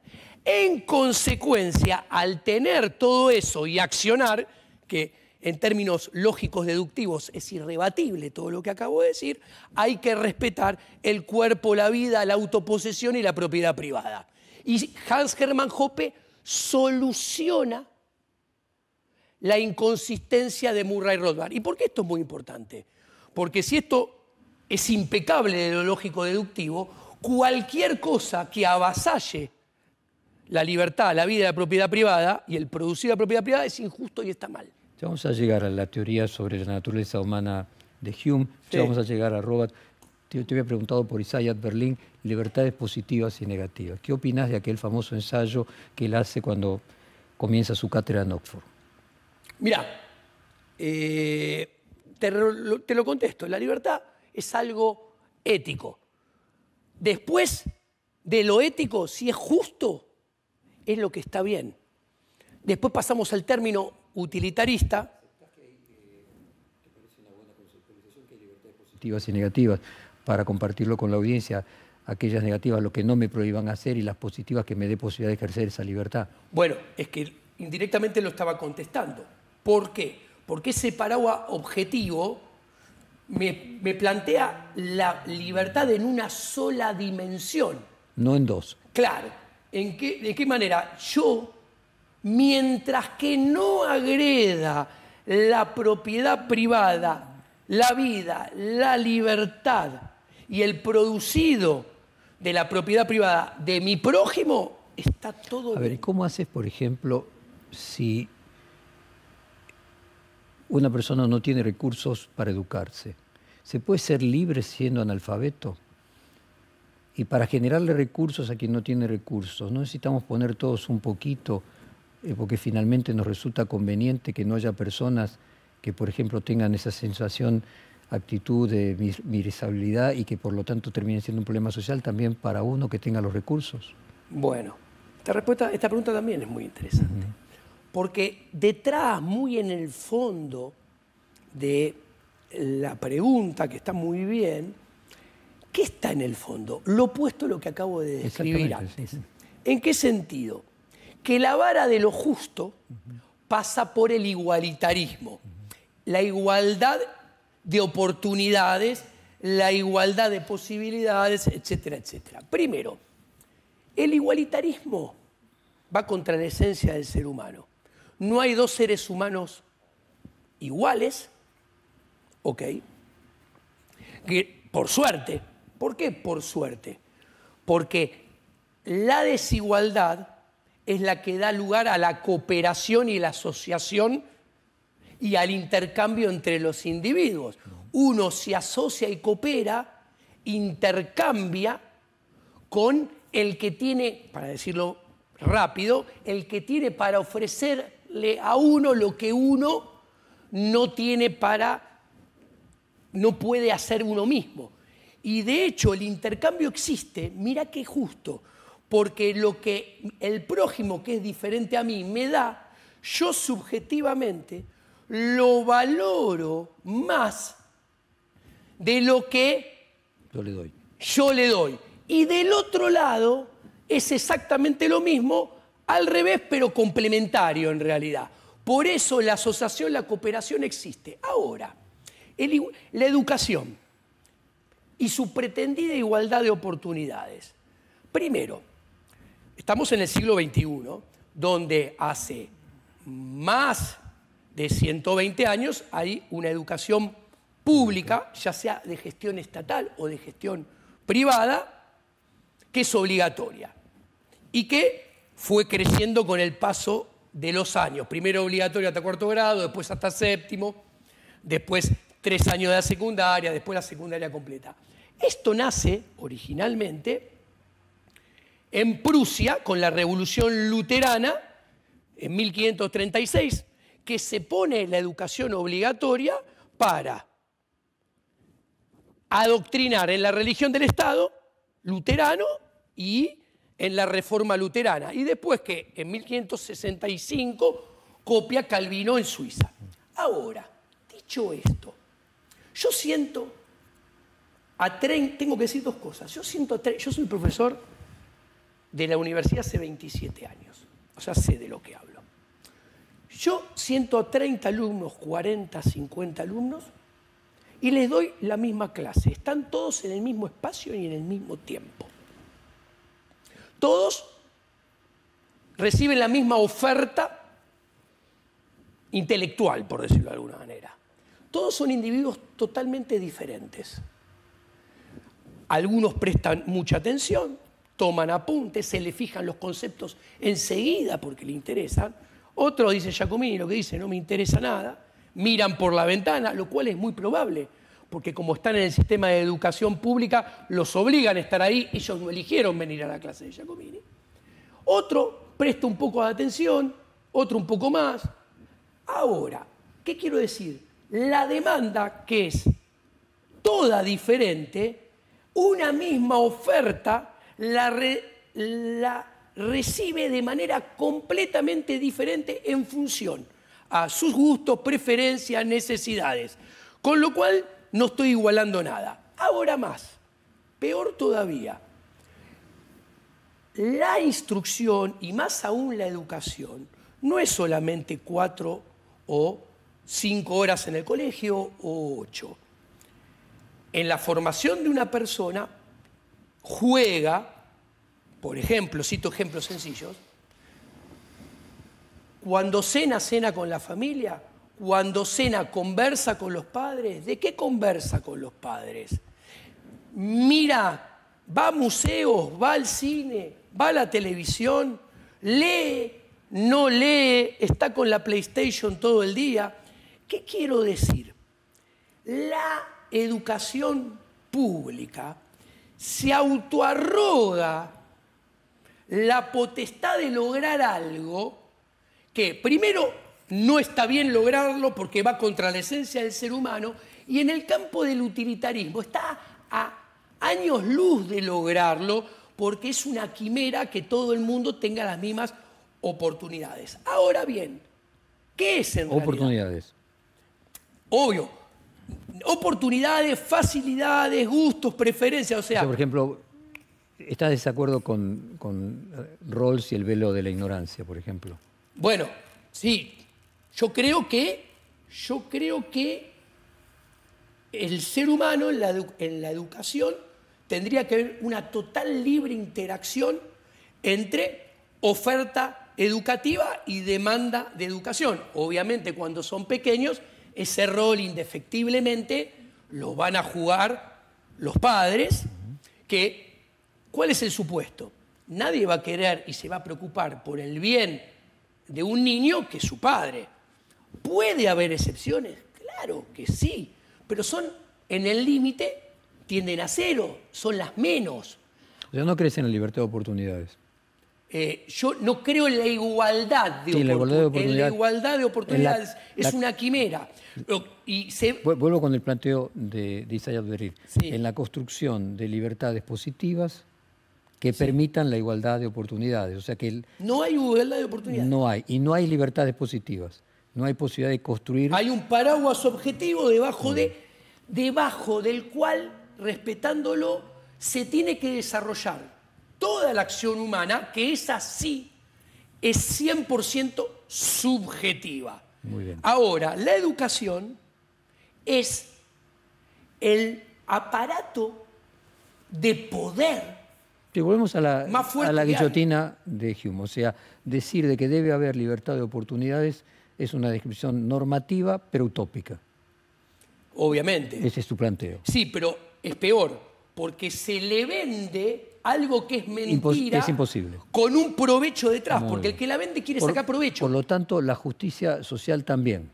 En consecuencia, al tener todo eso y accionar, que en términos lógicos deductivos es irrebatible todo lo que acabo de decir, hay que respetar el cuerpo, la vida, la autoposesión y la propiedad privada. Y Hans Hermann Hoppe soluciona la inconsistencia de Murray Rothbard. ¿Y por qué esto es muy importante? Porque si esto es impecable de lo lógico deductivo, cualquier cosa que avasalle la libertad, la vida y la propiedad privada y el producir la propiedad privada es injusto y está mal. Ya vamos a llegar a la teoría sobre la naturaleza humana de Hume, Sí. ya vamos a llegar a Rothbard. Te había preguntado por Isaiah Berlin, libertades positivas y negativas. ¿Qué opinas de aquel famoso ensayo que él hace cuando comienza su cátedra en Oxford? Mirá, te lo contesto, la libertad es algo ético. Después de lo ético, si es justo, es lo que está bien. Después pasamos al término utilitarista. Positivas y negativas, para compartirlo con la audiencia, aquellas negativas, lo que no me prohíban hacer, y las positivas que me dé posibilidad de ejercer esa libertad. Bueno, es que indirectamente lo estaba contestando. ¿Por qué? Porque ese paraguas objetivo me plantea la libertad en una sola dimensión. No en dos. Claro, ¿de qué manera? Yo, mientras que no agreda la propiedad privada, la vida, la libertad y el producido de la propiedad privada de mi prójimo, está todo bien. A ver, ¿cómo haces, por ejemplo, si una persona no tiene recursos para educarse? ¿Se puede ser libre siendo analfabeto? Y para generarle recursos a quien no tiene recursos, ¿no necesitamos poner todos un poquito? Porque finalmente nos resulta conveniente que no haya personas que, por ejemplo, tengan esa sensación, actitud de miserabilidad y que por lo tanto terminen siendo un problema social también para uno que tenga los recursos. Bueno, esta pregunta también es muy interesante. Porque detrás, muy en el fondo de la pregunta, que está muy bien, ¿qué está en el fondo? Lo opuesto a lo que acabo de describir antes. Sí. ¿En qué sentido? Que la vara de lo justo pasa por el igualitarismo, la igualdad de oportunidades, la igualdad de posibilidades, etcétera, etcétera. Primero, el igualitarismo va contra la esencia del ser humano. No hay dos seres humanos iguales, ¿ok? Que, por suerte. ¿Por qué por suerte? Porque la desigualdad es la que da lugar a la cooperación y la asociación y al intercambio entre los individuos. Uno se asocia y coopera, intercambia con el que tiene, para decirlo rápido, el que tiene para ofrecerle a uno lo que uno no tiene no puede hacer uno mismo. Y de hecho el intercambio existe, mira qué justo, porque lo que el prójimo que es diferente a mí me da, yo subjetivamente lo valoro más de lo que yo le doy. Y del otro lado es exactamente lo mismo, al revés, pero complementario en realidad. Por eso la asociación, la cooperación existe. Ahora, la educación y su pretendida igualdad de oportunidades. Primero, estamos en el siglo XXI, donde hace más de 120 años hay una educación pública, ya sea de gestión estatal o de gestión privada, que es obligatoria y que fue creciendo con el paso de los años. Primero obligatoria hasta cuarto grado, después hasta séptimo, después 3 años de la secundaria, después la secundaria completa. Esto nace originalmente en Prusia con la Revolución Luterana en 1536, que se pone la educación obligatoria para adoctrinar en la religión del Estado luterano y en la Reforma Luterana. Y después que en 1565 copia Calvino en Suiza. Ahora, dicho esto, yo siento, tengo que decir dos cosas. Yo soy profesor de la universidad hace 27 años, o sea, sé de lo que hablo. Yo siento a 30 alumnos, 40, 50 alumnos, y les doy la misma clase. Están todos en el mismo espacio y en el mismo tiempo. Todos reciben la misma oferta intelectual, por decirlo de alguna manera. Todos son individuos totalmente diferentes. Algunos prestan mucha atención, toman apuntes, se le fijan los conceptos enseguida porque le interesan. Otros, dice Giacomini, lo que dice, no me interesa nada, miran por la ventana, lo cual es muy probable, porque como están en el sistema de educación pública, los obligan a estar ahí, ellos no eligieron venir a la clase de Giacomini. Otro presta un poco de atención, otro un poco más. Ahora, ¿qué quiero decir? La demanda, que es toda diferente, una misma oferta la recibe de manera completamente diferente en función a sus gustos, preferencias, necesidades. Con lo cual no estoy igualando nada. Ahora más, peor todavía, la instrucción y más aún la educación no es solamente 4 o 5 horas en el colegio o 8. En la formación de una persona juega, por ejemplo, cito ejemplos sencillos, cuando cena, cena con la familia, cuando cena, conversa con los padres. ¿De qué conversa con los padres? Mira, va a museos, va al cine, va a la televisión, lee, no lee, está con la PlayStation todo el día. ¿Qué quiero decir? La educación pública se autoarroga la potestad de lograr algo que primero no está bien lograrlo porque va contra la esencia del ser humano, y en el campo del utilitarismo está a años luz de lograrlo porque es una quimera que todo el mundo tenga las mismas oportunidades. Ahora bien, ¿qué es en realidad? Oportunidades. Obvio, oportunidades, facilidades, gustos, preferencias, o sea... Por ejemplo, ¿estás de desacuerdo con Rawls y el velo de la ignorancia, por ejemplo? Bueno, sí, yo creo que el ser humano en la educación tendría que haber una total libre interacción entre oferta educativa y demanda de educación. Obviamente, cuando son pequeños, ese rol indefectiblemente lo van a jugar los padres, que, ¿cuál es el supuesto? Nadie va a querer y se va a preocupar por el bien de un niño que su padre. ¿Puede haber excepciones? Claro que sí, pero son en el límite, tienden a 0, son las menos. O sea, no crees en la libertad de oportunidades. Yo no creo en la igualdad de oportunidades. En la igualdad de oportunidades es una quimera. Vuelvo con el planteo de Isaiah Berir. Sí. En la construcción de libertades positivas que permitan la igualdad de oportunidades. O sea que no hay igualdad de oportunidades. No hay. Y no hay libertades positivas. No hay posibilidad de construir... Hay un paraguas objetivo debajo del cual, respetándolo, se tiene que desarrollar toda la acción humana, que es así, es 100% subjetiva. Muy bien. Ahora, la educación es el aparato de poder. Sí, volvemos a más fuerte la que guillotina de Hume. O sea, decir de que debe haber libertad de oportunidades es una descripción normativa, pero utópica. Obviamente. Ese es tu planteo. Sí, pero es peor, porque se le vende algo que es mentira. Es imposible. Con un provecho detrás, Muy porque bien. el que la vende quiere sacar provecho. Por lo tanto, la justicia social también.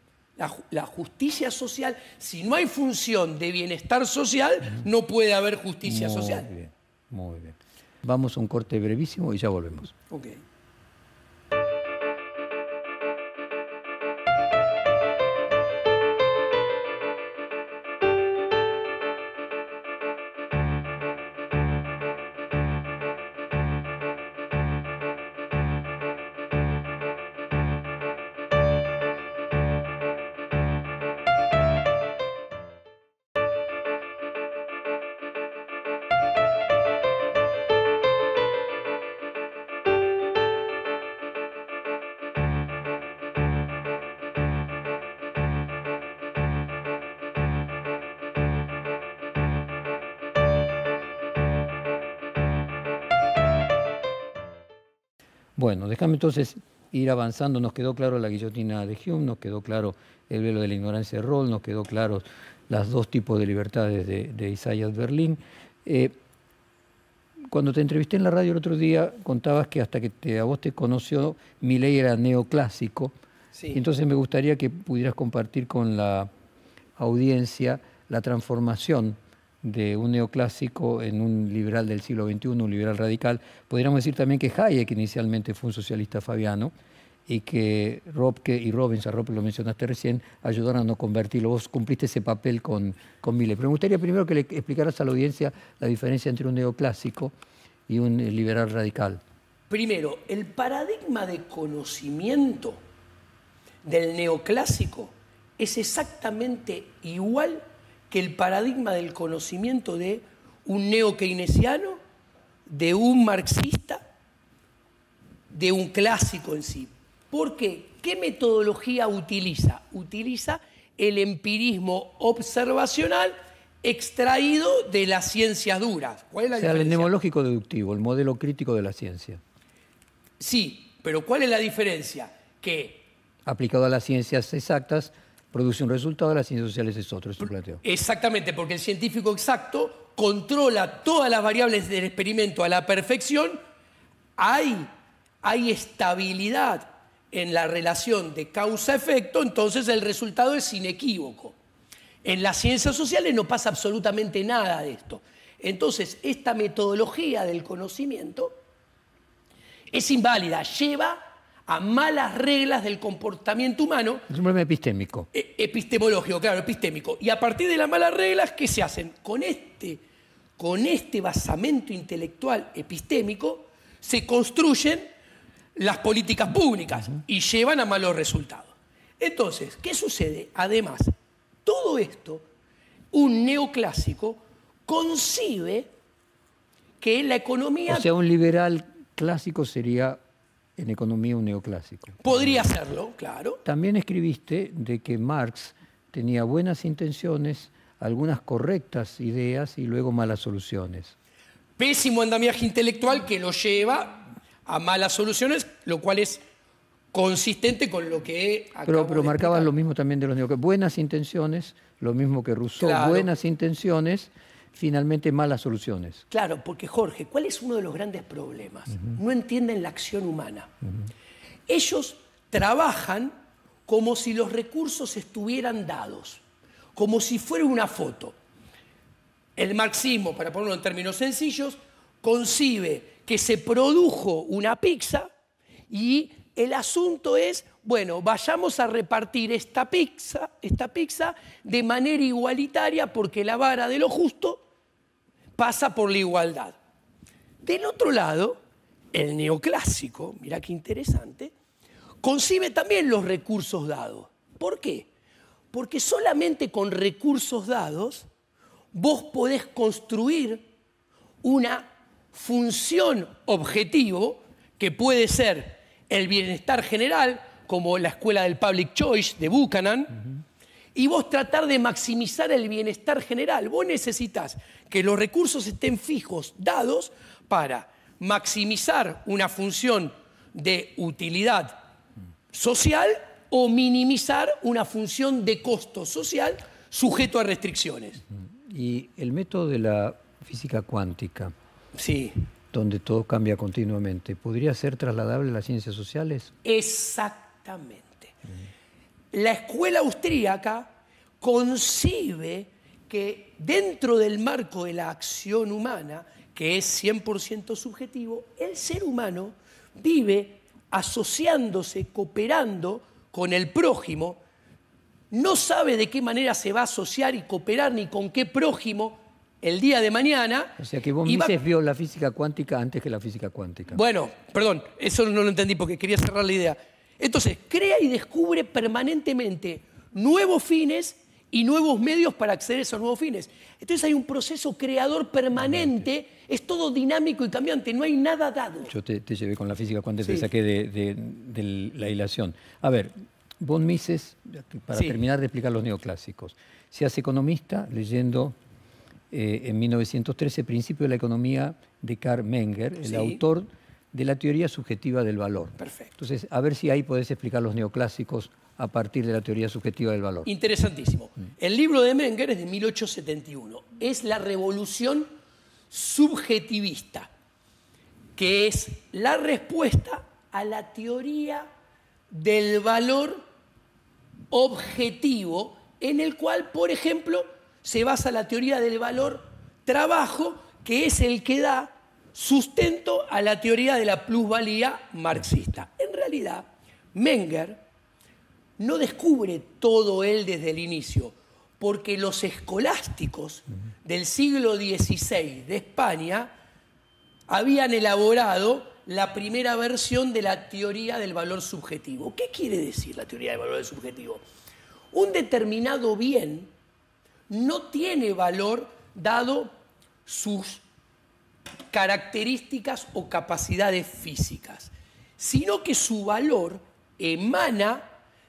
La justicia social, si no hay función de bienestar social, no puede haber justicia social. Muy bien, muy bien. Vamos a un corte brevísimo y ya volvemos. Ok. Bueno, déjame entonces ir avanzando. Nos quedó claro la guillotina de Hume, nos quedó claro el velo de la ignorancia de Rawls, nos quedó claro los dos tipos de libertades de Isaiah Berlin. Cuando te entrevisté en la radio el otro día, contabas que hasta que a vos te conoció, Milei era neoclásico. Sí. Entonces me gustaría que pudieras compartir con la audiencia la transformación de un neoclásico en un liberal del siglo XXI, un liberal radical. Podríamos decir también que Hayek inicialmente fue un socialista fabiano y que Robke y Robbins, a Robke lo mencionaste recién, ayudaron a no convertirlo. Vos cumpliste ese papel con Milei. Pero me gustaría primero que le explicaras a la audiencia la diferencia entre un neoclásico y un liberal radical. Primero, el paradigma de conocimiento del neoclásico es exactamente igual que el paradigma del conocimiento de un neokeynesiano, de un marxista, de un clásico en sí. ¿Por qué? ¿Qué metodología utiliza? Utiliza el empirismo observacional extraído de las ciencias duras. ¿Cuál es la diferencia? El nemológico deductivo, el modelo crítico de la ciencia. Sí, pero ¿cuál es la diferencia? Que aplicado a las ciencias exactas, produce un resultado, a las ciencias sociales es otro, es su planteo. Exactamente, porque el científico exacto controla todas las variables del experimento a la perfección. Hay estabilidad en la relación de causa-efecto, entonces el resultado es inequívoco. En las ciencias sociales no pasa absolutamente nada de esto. Entonces, esta metodología del conocimiento es inválida, lleva a malas reglas del comportamiento humano. Es un problema epistémico. Epistemológico, claro, epistémico. Y a partir de las malas reglas, ¿qué se hacen? Con este basamento intelectual epistémico se construyen las políticas públicas y llevan a malos resultados. Entonces, ¿qué sucede? Además, todo esto, un neoclásico concibe que la economía... O sea, un liberal clásico sería en economía un neoclásico. Podría serlo, claro. También escribiste de que Marx tenía buenas intenciones, algunas correctas ideas y luego malas soluciones. Pésimo andamiaje intelectual que lo lleva a malas soluciones, lo cual es consistente con lo que Pero marcaban lo mismo también de los neoclásicos. Buenas intenciones, lo mismo que Rousseau, claro. Buenas intenciones, finalmente malas soluciones. Claro, porque Jorge, ¿cuál es uno de los grandes problemas? No entienden la acción humana. Ellos trabajan como si los recursos estuvieran dados, como si fuera una foto. El marxismo, para ponerlo en términos sencillos, concibe que se produjo una pizza y el asunto es, bueno, vayamos a repartir esta pizza de manera igualitaria porque la vara de lo justo pasa por la igualdad. Del otro lado, el neoclásico, mirá qué interesante, concibe también los recursos dados. ¿Por qué? Porque solamente con recursos dados vos podés construir una función objetivo que puede ser el bienestar general, como la escuela del public choice de Buchanan, y vos tratar de maximizar el bienestar general. Vos necesitas que los recursos estén fijos, dados, para maximizar una función de utilidad social o minimizar una función de costo social sujeto a restricciones. Y el método de la física cuántica, sí, donde todo cambia continuamente, ¿podría ser trasladable a las ciencias sociales? Exactamente. La escuela austríaca concibe que dentro del marco de la acción humana, que es 100% subjetivo, el ser humano vive asociándose, cooperando con el prójimo, no sabe de qué manera se va a asociar y cooperar ni con qué prójimo el día de mañana. O sea que vos Mises vio la física cuántica antes que la física cuántica. Bueno, perdón, eso no lo entendí porque quería cerrar la idea. Entonces, crea y descubre permanentemente nuevos fines y nuevos medios para acceder a esos nuevos fines. Entonces hay un proceso creador permanente, es todo dinámico y cambiante, no hay nada dado. Yo te llevé con la física cuántica, te saqué de la hilación. A ver, von Mises, para terminar de explicar los neoclásicos, se hace economista leyendo en 1913 Principio de la Economía de Karl Menger, el autor de la teoría subjetiva del valor. Perfecto. Entonces, a ver si ahí podés explicar los neoclásicos a partir de la teoría subjetiva del valor. Interesantísimo. El libro de Menger es de 1871. Es la revolución subjetivista, que es la respuesta a la teoría del valor objetivo, en el cual, por ejemplo, se basa la teoría del valor trabajo, que es el que da sustento a la teoría de la plusvalía marxista. En realidad, Menger no descubre todo él desde el inicio, porque los escolásticos del siglo XVI de España habían elaborado la primera versión de la teoría del valor subjetivo. ¿Qué quiere decir la teoría del valor subjetivo? Un determinado bien no tiene valor dado sus características o capacidades físicas, sino que su valor emana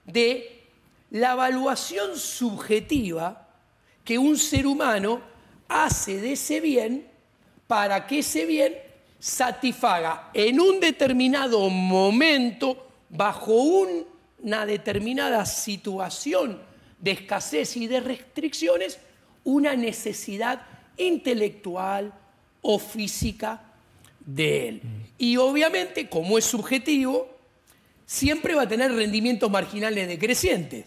de la evaluación subjetiva que un ser humano hace de ese bien para que ese bien satisfaga en un determinado momento, bajo una determinada situación de escasez y de restricciones, una necesidad intelectual o física de él. Y obviamente, como es subjetivo, siempre va a tener rendimientos marginales decrecientes.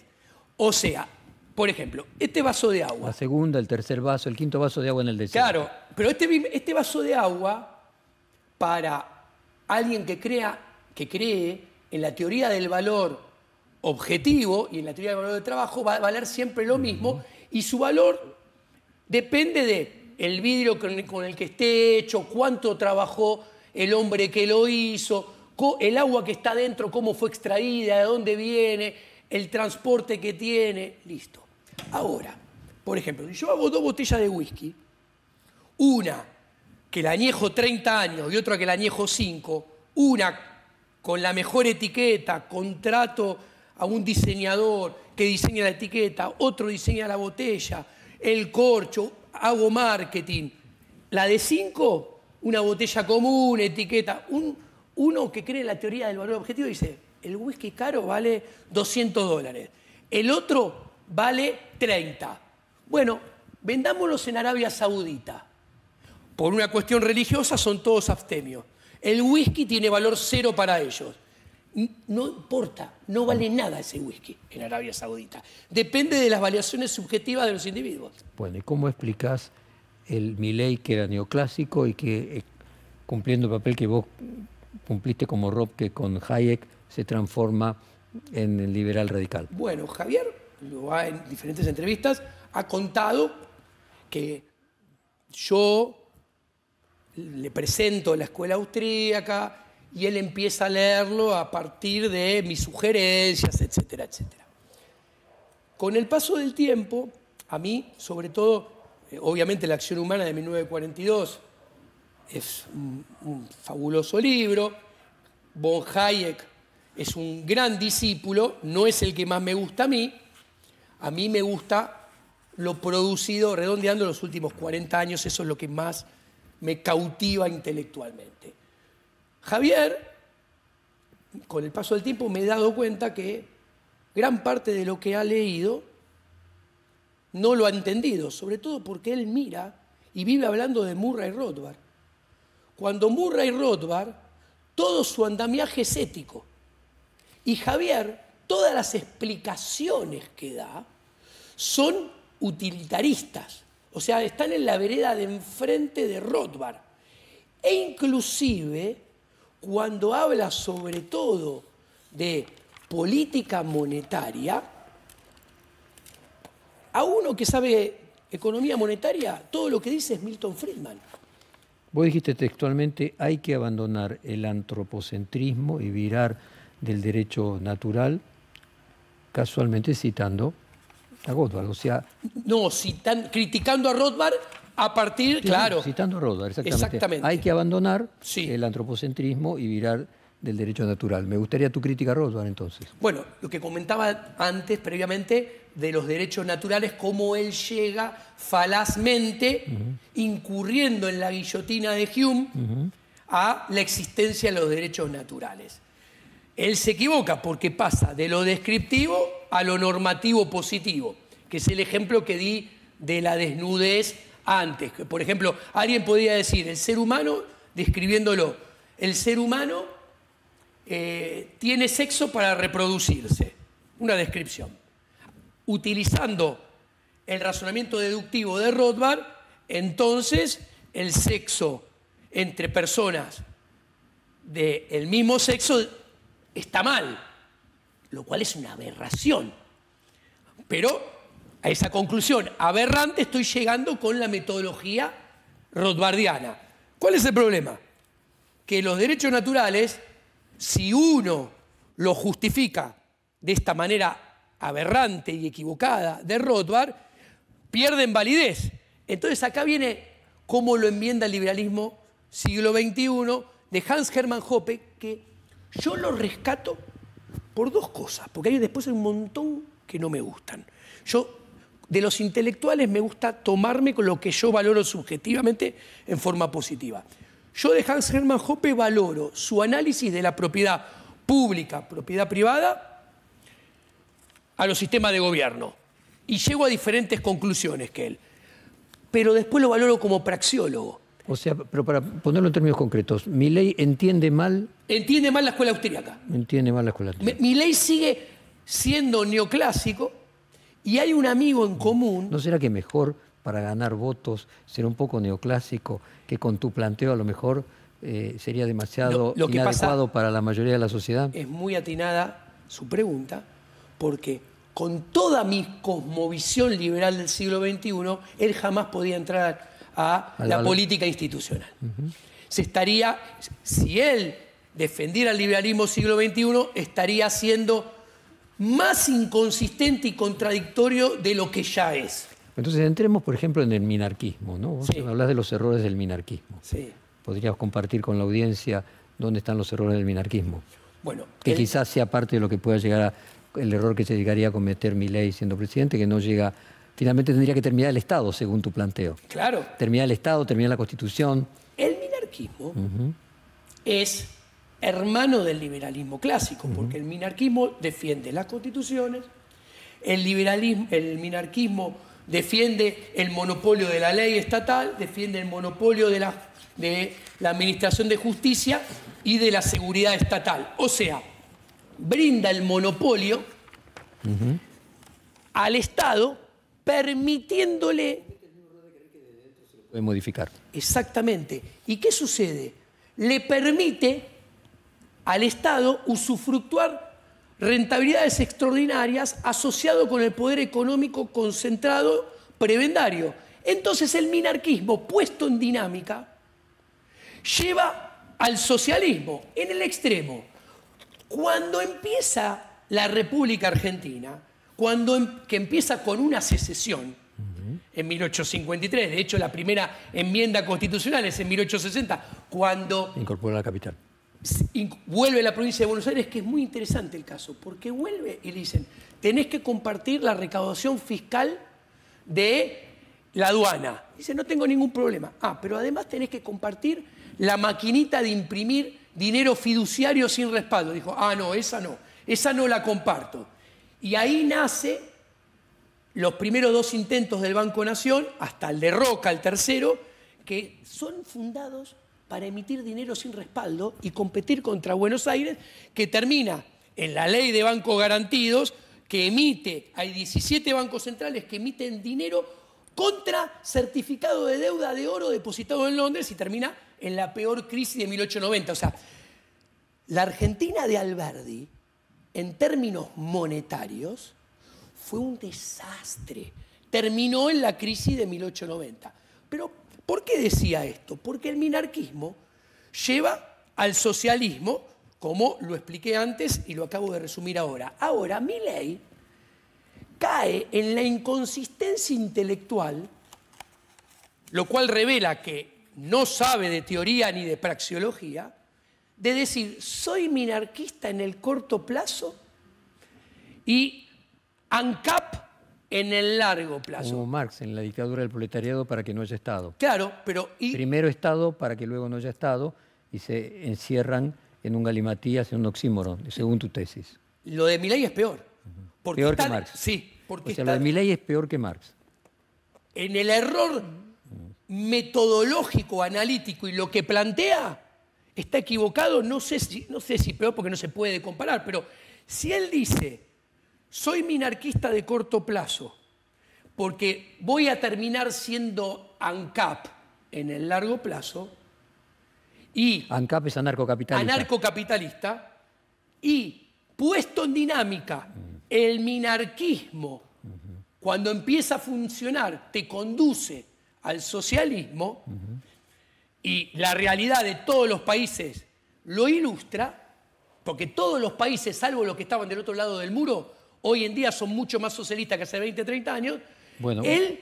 O sea, por ejemplo, este vaso de agua. La segunda, el tercer vaso, el quinto vaso de agua en el desierto. Claro, pero este vaso de agua, para alguien que cree en la teoría del valor objetivo y en la teoría del valor del trabajo, va a valer siempre lo mismo, y su valor depende del vidrio con el que esté hecho, cuánto trabajó el hombre que lo hizo, el agua que está dentro, cómo fue extraída, de dónde viene, el transporte que tiene, listo. Ahora, por ejemplo, si yo hago 2 botellas de whisky, una que la añejo 30 años y otra que la añejo 5, una con la mejor etiqueta, contrato a un diseñador que diseña la etiqueta, otro diseña la botella, el corcho, hago marketing. La de 5, una botella común, etiqueta. Uno que cree en la teoría del valor objetivo dice, el whisky caro vale $200, el otro vale 30. Bueno, vendámoslos en Arabia Saudita. Por una cuestión religiosa son todos abstemios. El whisky tiene valor 0 para ellos. No importa, no vale nada ese whisky en Arabia Saudita. Depende de las variaciones subjetivas de los individuos. Bueno, ¿y cómo explicás el Milley que era neoclásico y que, cumpliendo el papel que vos cumpliste como Robke con Hayek, se transforma en el liberal radical? Bueno, Javier, en diferentes entrevistas, ha contado que yo le presento la escuela austríaca y él empieza a leerlo a partir de mis sugerencias, etcétera, etcétera. Con el paso del tiempo, a mí, sobre todo, obviamente La acción humana de 1942 es un fabuloso libro. Von Hayek es un gran discípulo, no es el que más me gusta a mí. A mí me gusta lo producido, redondeando los últimos 40 años, eso es lo que más me cautiva intelectualmente. Javier, con el paso del tiempo me he dado cuenta que gran parte de lo que ha leído no lo ha entendido, sobre todo porque él mira y vive hablando de Murray Rothbard. Cuando Murray Rothbard, todo su andamiaje es ético. Y Javier, todas las explicaciones que da son utilitaristas. O sea, están en la vereda de enfrente de Rothbard. E inclusive, cuando habla sobre todo de política monetaria, a uno que sabe economía monetaria, todo lo que dice es Milton Friedman. Vos dijiste textualmente, hay que abandonar el antropocentrismo y virar del derecho natural, casualmente citando a Rothbard, o sea... No, criticando a Rothbard a partir, sí, claro... Citando a Rothbard, exactamente. Exactamente. Hay que abandonar sí. el antropocentrismo y virar del derecho natural. Me gustaría tu crítica a Rothbard, entonces. Bueno, lo que comentaba antes, previamente, de los derechos naturales, cómo él llega falazmente, incurriendo en la guillotina de Hume, a la existencia de los derechos naturales. Él se equivoca porque pasa de lo descriptivo a lo normativo positivo, que es el ejemplo que di de la desnudez antes. Por ejemplo, alguien podría decir, el ser humano, describiéndolo, el ser humano tiene sexo para reproducirse. Una descripción. Utilizando el razonamiento deductivo de Rothbard, entonces el sexo entre personas del mismo sexo está mal, lo cual es una aberración. Pero a esa conclusión aberrante estoy llegando con la metodología rothbardiana. ¿Cuál es el problema? Que los derechos naturales, si uno los justifica de esta manera aberrante y equivocada de Rothbard, pierden validez. Entonces acá viene cómo lo enmienda el liberalismo siglo XXI de Hans Hermann Hoppe, que yo lo rescato por dos cosas, porque hay después un montón que no me gustan. Yo, de los intelectuales, me gusta tomarme con lo que yo valoro subjetivamente en forma positiva. Yo de Hans Hermann Hoppe valoro su análisis de la propiedad pública, propiedad privada, a los sistemas de gobierno. Y llego a diferentes conclusiones que él. Pero después lo valoro como praxiólogo. O sea, pero para ponerlo en términos concretos, Milei entiende mal... Entiende mal la escuela austríaca. Entiende mal la escuela austríaca. Milei sigue siendo neoclásico y hay un amigo en común... ¿No será que mejor para ganar votos ser un poco neoclásico, que con tu planteo a lo mejor sería demasiado lo que inadecuado para la mayoría de la sociedad? Es muy atinada su pregunta, porque con toda mi cosmovisión liberal del siglo XXI, él jamás podía entrar a la política institucional. Si él defendiera el liberalismo siglo XXI, estaría siendo más inconsistente y contradictorio de lo que ya es. Entonces entremos, por ejemplo, en el minarquismo, ¿no? Vos hablás de los errores del minarquismo. Sí. ¿Podrías compartir con la audiencia dónde están los errores del minarquismo? Bueno, que quizás sea parte de lo que pueda llegar a el error que se llegaría a cometer Milei siendo presidente, que no llega... Finalmente tendría que terminar el Estado, según tu planteo. Claro. Terminar el Estado, terminar la Constitución. El minarquismo es hermano del liberalismo clásico, porque el minarquismo defiende las constituciones, el minarquismo defiende el monopolio de la ley estatal, defiende el monopolio de la administración de justicia y de la seguridad estatal. O sea, brinda el monopolio al Estado, permitiéndole... Puede modificar. Exactamente. ¿Y qué sucede? Le permite al Estado usufructuar rentabilidades extraordinarias asociado con el poder económico concentrado prebendario. Entonces el minarquismo, puesto en dinámica, lleva al socialismo en el extremo. Cuando empieza la República Argentina, que empieza con una secesión en 1853, de hecho la primera enmienda constitucional es en 1860, cuando incorpora la capital. Vuelve la provincia de Buenos Aires, que es muy interesante el caso, porque vuelve y le dicen, tenés que compartir la recaudación fiscal de la aduana. Dice, no tengo ningún problema. Pero además tenés que compartir la maquinita de imprimir dinero fiduciario sin respaldo. Dijo, no, esa no la comparto. Y ahí nace los primeros dos intentos del Banco Nación, hasta el de Roca, el tercero, que son fundados para emitir dinero sin respaldo y competir contra Buenos Aires, que termina en la ley de bancos garantidos, que hay 17 bancos centrales que emiten dinero contra certificado de deuda de oro depositado en Londres y termina en la peor crisis de 1890. O sea, la Argentina de Alberdi, en términos monetarios, fue un desastre. Terminó en la crisis de 1890. Pero, ¿por qué decía esto? Porque el minarquismo lleva al socialismo, como lo expliqué antes y lo acabo de resumir ahora. Ahora, Milei cae en la inconsistencia intelectual, lo cual revela que no sabe de teoría ni de praxeología, de decir, soy minarquista en el corto plazo y ANCAP en el largo plazo. Como Marx en la dictadura del proletariado para que no haya Estado. Claro, pero... Primero Estado para que luego no haya Estado y se encierran en un galimatías, en un oxímoron, según tu tesis. Lo de Milei es peor. Porque Peor que Marx. Sí, porque O sea, lo de Milei es peor que Marx. en el error metodológico, analítico y lo que plantea está equivocado, no sé si peor porque no se puede comparar, pero si él dice, soy minarquista de corto plazo, porque voy a terminar siendo ANCAP en el largo plazo, y ANCAP es anarcocapitalista. Anarcocapitalista, y puesto en dinámica el minarquismo, cuando empieza a funcionar, te conduce al socialismo, y la realidad de todos los países lo ilustra, porque todos los países, salvo los que estaban del otro lado del muro, hoy en día son mucho más socialistas que hace 20, 30 años, bueno, él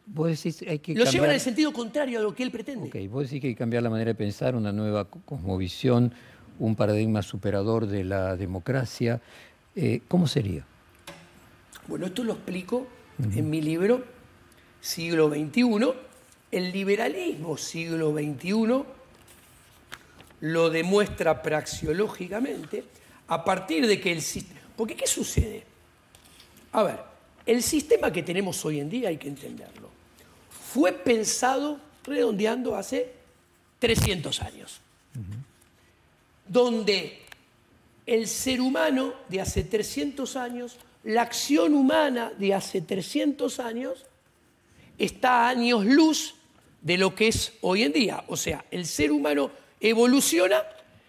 vos decís, hay que lo cambiar... lleva en el sentido contrario a lo que él pretende. Ok, vos decís que hay que cambiar la manera de pensar, una nueva cosmovisión, un paradigma superador de la democracia. ¿Cómo sería? Bueno, esto lo explico en mi libro, Siglo XXI. El liberalismo siglo XXI lo demuestra praxeológicamente a partir de que el sistema... Porque ¿qué sucede? A ver, el sistema que tenemos hoy en día, hay que entenderlo, fue pensado, redondeando, hace 300 años, donde el ser humano de hace 300 años, la acción humana de hace 300 años, está a años luz de lo que es hoy en día. O sea, el ser humano evoluciona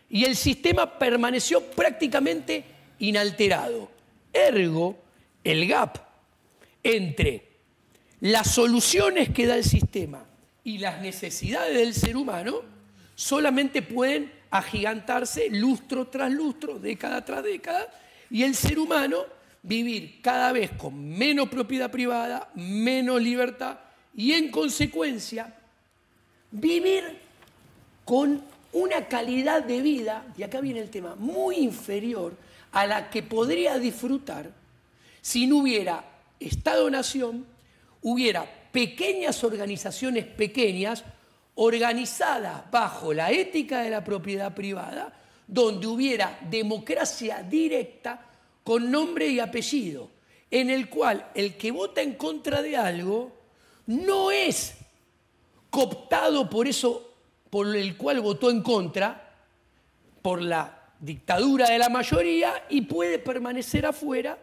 y el sistema permaneció prácticamente inalterado. Ergo, el gap entre las soluciones que da el sistema y las necesidades del ser humano solamente pueden agigantarse lustro tras lustro, década tras década, y el ser humano vivir cada vez con menos propiedad privada, menos libertad y, en consecuencia, vivir con una calidad de vida, y acá viene el tema, muy inferior a la que podría disfrutar si no hubiera Estado-nación, hubiera pequeñas organizaciones pequeñas organizadas bajo la ética de la propiedad privada, donde hubiera democracia directa con nombre y apellido, en el cual el que vota en contra de algo no es cooptado por eso por el cual votó en contra, por la dictadura de la mayoría, y puede permanecer afuera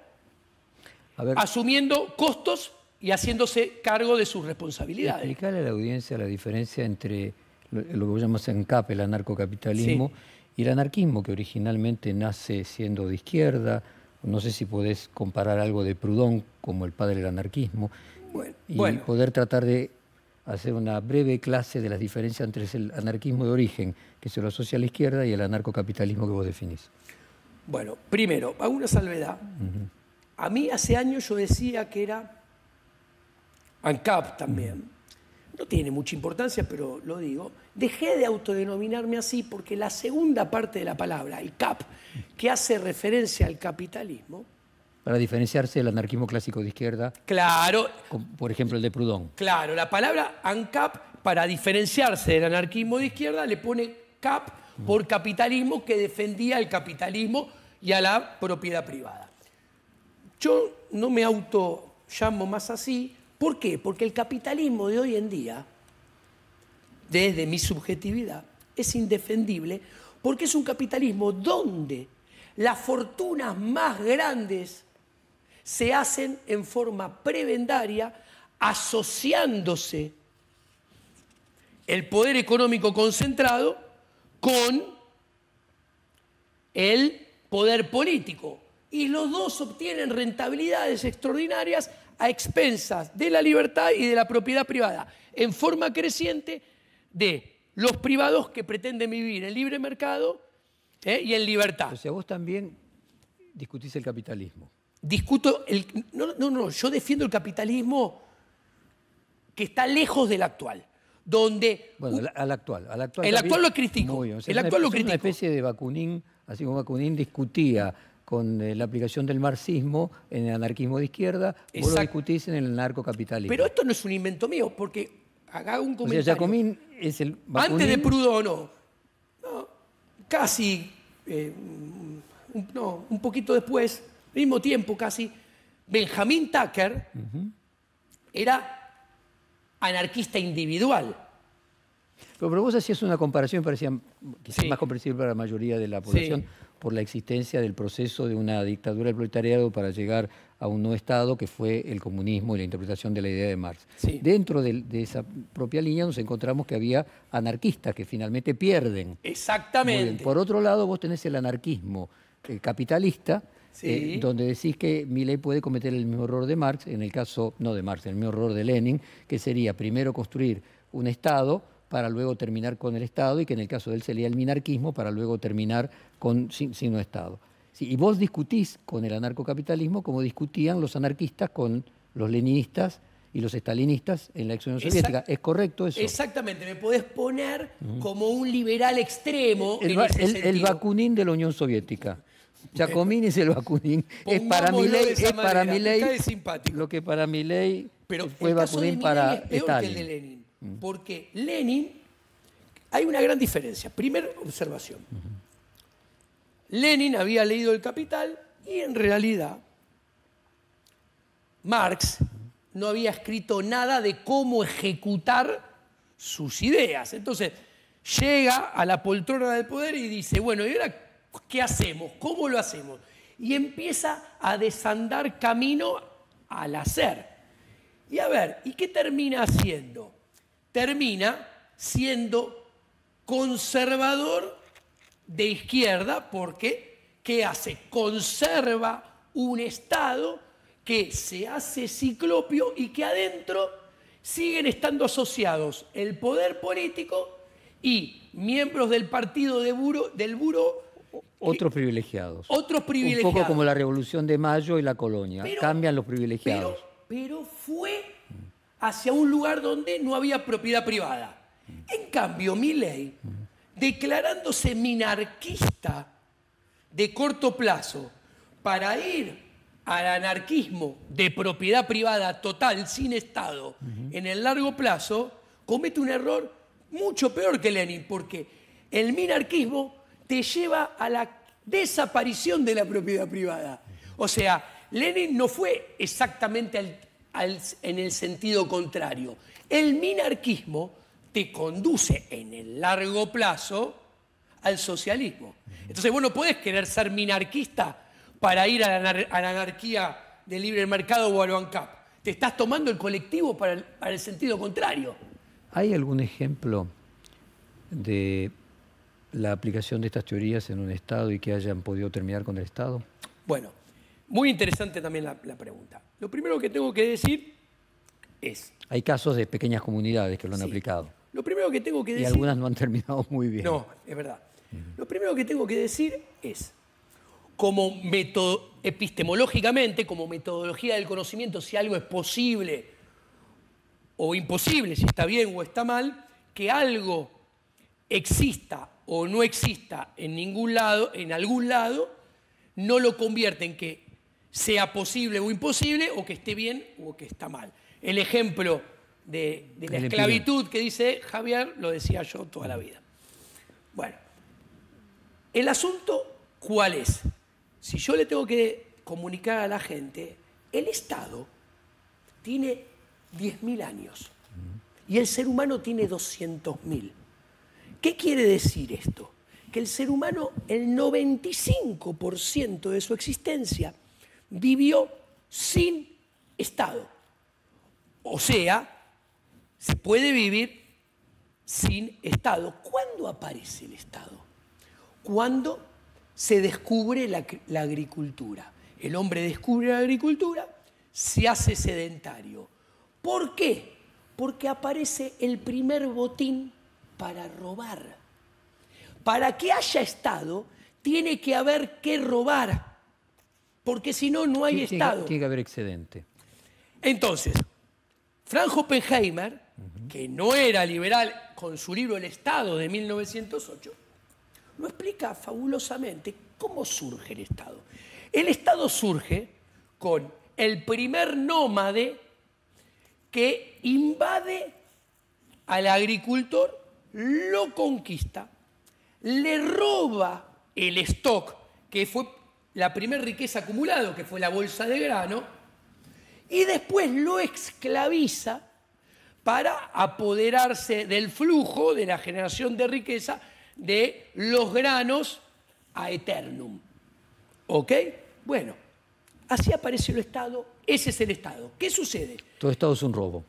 asumiendo costos y haciéndose cargo de sus responsabilidades. Explicarle a la audiencia la diferencia entre lo que vos llamas ANCAP, el anarcocapitalismo, sí, y el anarquismo, que originalmente nace siendo de izquierda. No sé si podés comparar algo de Proudhon como el padre del anarquismo, bueno, poder tratar de hacer una breve clase de las diferencias entre el anarquismo de origen, que se lo asocia a la izquierda, y el anarcocapitalismo que vos definís. Bueno, primero, hago una salvedad. A mí hace años yo decía que era ANCAP también. No tiene mucha importancia, pero lo digo. Dejé de autodenominarme así porque la segunda parte de la palabra, el CAP, que hace referencia al capitalismo... Para diferenciarse del anarquismo clásico de izquierda. Claro. Por ejemplo, el de Proudhon. Claro, la palabra ANCAP, para diferenciarse del anarquismo de izquierda, le pone CAP por capitalismo, que defendía el capitalismo y a la propiedad privada. Yo no me auto llamo más así. ¿Por qué? Porque el capitalismo de hoy en día, desde mi subjetividad, es indefendible, porque es un capitalismo donde las fortunas más grandes se hacen en forma prebendaria, asociándose el poder económico concentrado con el poder político. Y los dos obtienen rentabilidades extraordinarias a expensas de la libertad y de la propiedad privada, en forma creciente de los privados que pretenden vivir en libre mercado y en libertad. O sea, vos también discutís el capitalismo. Discuto no, yo defiendo el capitalismo que está lejos del actual, donde... Bueno, al actual. El actual lo critico. Muy bien. O sea, el actual lo critico. Es una especie de Bakunin, así como Bakunin discutía con la aplicación del marxismo en el anarquismo de izquierda, vos lo discutís en el anarcocapitalismo. Pero esto no es un invento mío, porque haga un comentario. O sea, Jacomín es el Bakunin. Antes de Proudhon, no. casi, un poquito después, al mismo tiempo casi, Benjamin Tucker era anarquista individual. Pero vos hacías una comparación, parecía quizás más comprensible para la mayoría de la población, por la existencia del proceso de una dictadura del proletariado para llegar a un nuevo Estado, que fue el comunismo y la interpretación de la idea de Marx. Dentro de esa propia línea nos encontramos que había anarquistas que finalmente pierden. Exactamente. Por otro lado, vos tenés el anarquismo capitalista, donde decís que Milei puede cometer el mismo error de Marx, en el caso, no de Marx, el mismo error de Lenin, que sería primero construir un Estado para luego terminar con el Estado, y que en el caso de él sería el minarquismo para luego terminar sin un Estado. Y vos discutís con el anarcocapitalismo como discutían los anarquistas con los leninistas y los estalinistas en la ex Unión Soviética. ¿Es correcto eso? Exactamente, me podés poner como un liberal extremo en ese sentido. El Bakunin de la Unión Soviética. Giacomini es el Bakunin. Es para Milei lo que para Milei fue Bakunin para Stalin. Es peor que el de Lenin, porque Lenin, hay una gran diferencia. Primera observación. Lenin había leído El Capital y en realidad Marx no había escrito nada de cómo ejecutar sus ideas. Entonces llega a la poltrona del poder y dice, bueno, ¿y ahora qué hacemos? ¿Cómo lo hacemos? Y empieza a desandar camino al hacer. Y a ver, ¿y qué termina haciendo? Termina siendo conservador de izquierda, porque ¿qué hace? Conserva un Estado que se hace ciclopio y que adentro siguen estando asociados el poder político y miembros del partido del Buró. Otros privilegiados. Otros privilegiados. Un poco como la Revolución de Mayo y la colonia. Cambian los privilegiados. Pero fue hacia un lugar donde no había propiedad privada. En cambio, Milei, declarándose minarquista de corto plazo para ir al anarquismo de propiedad privada total, sin Estado, en el largo plazo, comete un error mucho peor que Lenin, porque el minarquismo te lleva a la desaparición de la propiedad privada. O sea, Lenin no fue exactamente en el sentido contrario. El minarquismo te conduce en el largo plazo al socialismo. Entonces vos no podés querer ser minarquista para ir a la anarquía del libre mercado o al ANCAP. Te estás tomando el colectivo para el sentido contrario. ¿Hay algún ejemplo de la aplicación de estas teorías en un Estado y que hayan podido terminar con el Estado? Bueno, muy interesante también la pregunta. Lo primero que tengo que decir es... Hay casos de pequeñas comunidades que lo han aplicado. Lo primero que tengo que decir... Y algunas no han terminado muy bien. No, es verdad. Lo primero que tengo que decir es, como epistemológicamente, como metodología del conocimiento, si algo es posible o imposible, si está bien o está mal, que algo exista o no exista en ningún lado, en algún lado, no lo convierte en que sea posible o imposible, o que esté bien o que está mal. El ejemplo de la esclavitud que dice Javier, lo decía yo toda la vida. Bueno, el asunto, ¿cuál es? Si yo le tengo que comunicar a la gente, el Estado tiene 10.000 años y el ser humano tiene 200.000. ¿Qué quiere decir esto? Que el ser humano, el 95% de su existencia, vivió sin Estado. O sea, se puede vivir sin Estado. ¿Cuándo aparece el Estado? Cuando se descubre la agricultura. El hombre descubre la agricultura, se hace sedentario. ¿Por qué? Porque aparece el primer botín para robar. Para que haya Estado, tiene que haber que robar, porque si no, no hay Estado. Tiene que haber excedente. Entonces, Franz Oppenheimer, que no era liberal, con su libro El Estado de 1908, lo explica fabulosamente cómo surge el Estado. El Estado surge con el primer nómade que invade al agricultor, lo conquista, le roba el stock, que fue la primera riqueza acumulada, que fue la bolsa de grano, y después lo esclaviza para apoderarse del flujo de la generación de riqueza de los granos a eternum. ¿Ok? Bueno, así apareció el Estado, ese es el Estado. ¿Qué sucede? Todo Estado es un robo.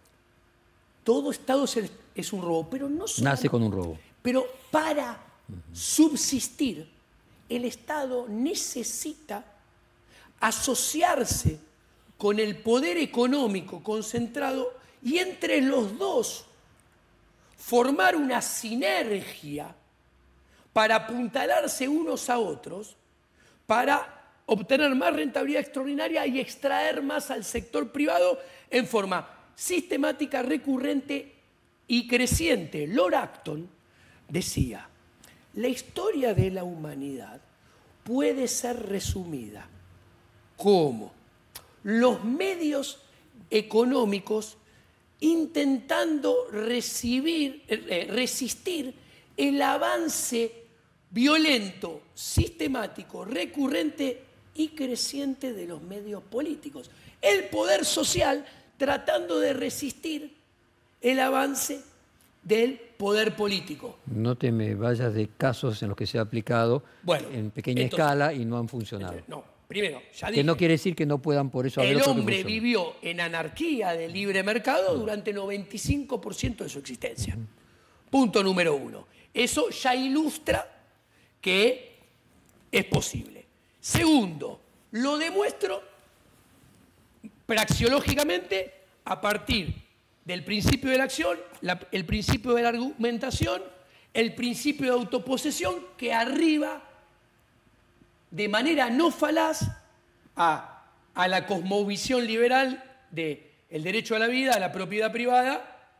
Todo Estado es un robo, pero no solo... Nace con un robo. Pero para subsistir, el Estado necesita asociarse con el poder económico concentrado y entre los dos formar una sinergia para apuntalarse unos a otros, para obtener más rentabilidad extraordinaria y extraer más al sector privado en forma sistemática, recurrente y creciente. Lord Acton decía, la historia de la humanidad puede ser resumida como los medios económicos intentando resistir el avance violento, sistemático, recurrente y creciente de los medios políticos. El poder social tratando de resistir el avance del poder político. No te me vayas de casos en los que se ha aplicado en pequeña escala y no han funcionado. No, primero, ya dije. Que no quiere decir que no puedan por eso haber El otro que hombre funcione. vivió en anarquía de libre mercado durante el 95% de su existencia. Punto número uno. Eso ya ilustra que es posible. Segundo, lo demuestro praxeológicamente a partir del principio de la acción, el principio de la argumentación, el principio de autoposesión que arriba de manera no falaz a la cosmovisión liberal del derecho a la vida, a la propiedad privada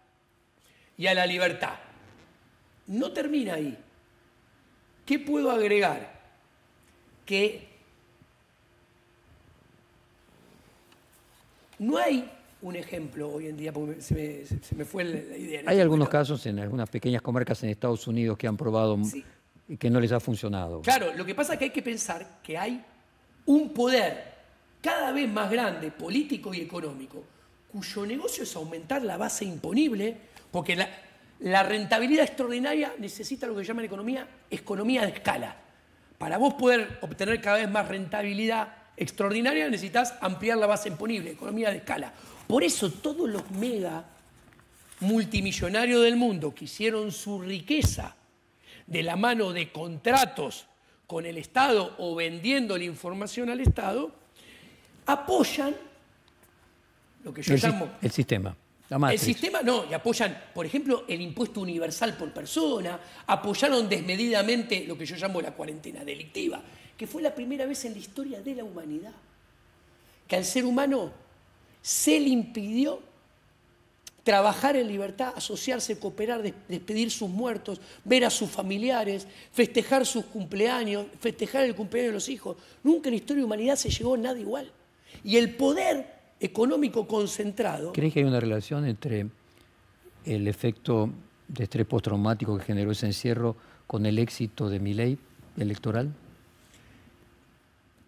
y a la libertad. No termina ahí. ¿Qué puedo agregar? Que no hay un ejemplo hoy en día, porque se me fue la idea. Hay algunos casos en algunas pequeñas comarcas en Estados Unidos que han probado y que no les ha funcionado. Claro, lo que pasa es que hay que pensar que hay un poder cada vez más grande, político y económico, cuyo negocio es aumentar la base imponible, porque la rentabilidad extraordinaria necesita lo que llaman economía de escala. Para vos poder obtener cada vez más rentabilidad extraordinaria necesitas ampliar la base imponible, economía de escala. Por eso todos los mega multimillonarios del mundo que hicieron su riqueza de la mano de contratos con el Estado o vendiendo la información al Estado, apoyan lo que yo llamo... El sistema. La Matrix. El sistema no, y apoyan, por ejemplo, el impuesto universal por persona, apoyaron desmedidamente lo que yo llamo la cuarentena delictiva, que fue la primera vez en la historia de la humanidad que al ser humano se le impidió trabajar en libertad, asociarse, cooperar, despedir sus muertos, ver a sus familiares, festejar sus cumpleaños, festejar el cumpleaños de los hijos. Nunca en la historia de la humanidad se llegó a nada igual. Y el poder económico concentrado... ¿Crees que hay una relación entre el efecto de estrés postraumático que generó ese encierro con el éxito de Milei electoral?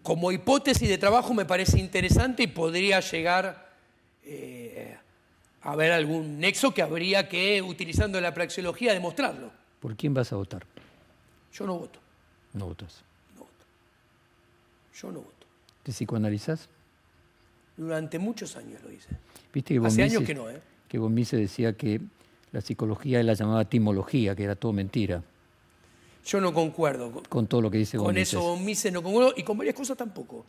Como hipótesis de trabajo me parece interesante y podría llegar a haber algún nexo que habría que, utilizando la praxeología, demostrarlo. ¿Por quién vas a votar? Yo no voto. No votas. No voto. Yo no voto. ¿Te psicoanalizás? Durante muchos años lo hice. ¿Viste que Hace años que no, que von Mises decía que la psicología él la llamaba timología, que era todo mentira? Yo no concuerdo con todo lo que dice von Mises. Con eso von Mises no concuerdo y con varias cosas tampoco.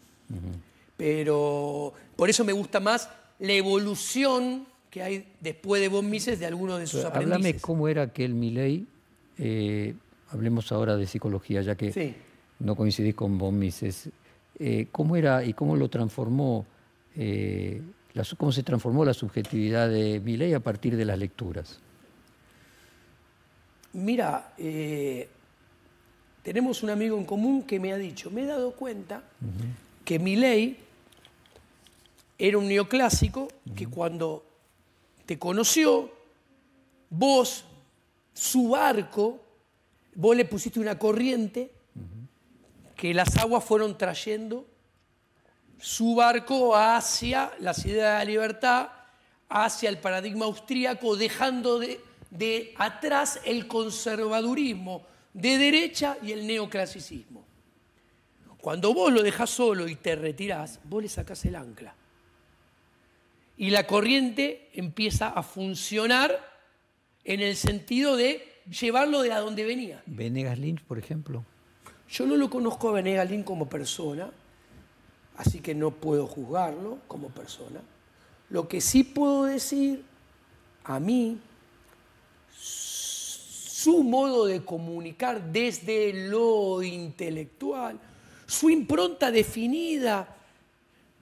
Pero por eso me gusta más la evolución que hay después de von Mises de algunos de sus aprendices. Háblame cómo era aquel Milei, hablemos ahora de psicología, ya que no coincidís con von Mises. ¿Cómo era y cómo lo transformó, cómo se transformó la subjetividad de Milei a partir de las lecturas? Mira, tenemos un amigo en común que me ha dicho, me he dado cuenta que Milei era un neoclásico que cuando te conoció, vos, su barco, vos le pusiste una corriente que las aguas fueron trayendo su barco hacia las ideas de la libertad, hacia el paradigma austríaco, dejando de atrás el conservadurismo de derecha y el neoclasicismo. Cuando vos lo dejás solo y te retirás, vos le sacás el ancla. Y la corriente empieza a funcionar en el sentido de llevarlo de a donde venía. Venegas Lynch, por ejemplo. Yo no lo conozco a Venegas Lynch como persona, así que no puedo juzgarlo como persona. Lo que sí puedo decir, a mí, su modo de comunicar desde lo intelectual, su impronta definida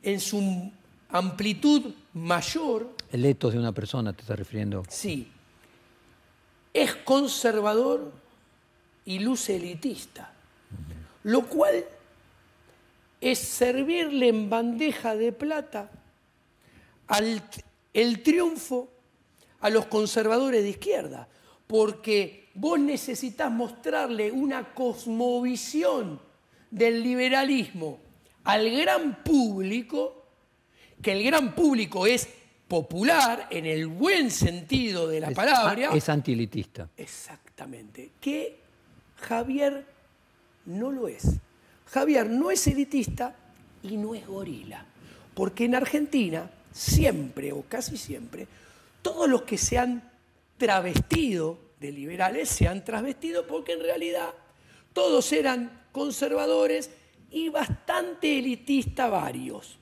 en su amplitud mayor. El etos de una persona, te estás refiriendo. Sí. Es conservador y luce elitista, lo cual es servirle en bandeja de plata el triunfo a los conservadores de izquierda, porque vos necesitas mostrarle una cosmovisión del liberalismo al gran público, que el gran público es popular en el buen sentido de la palabra. Es antielitista. Exactamente. Que Javier no lo es. Javier no es elitista y no es gorila. Porque en Argentina, siempre o casi siempre, todos los que se han travestido de liberales se han travestido porque en realidad todos eran conservadores y bastante elitistas varios.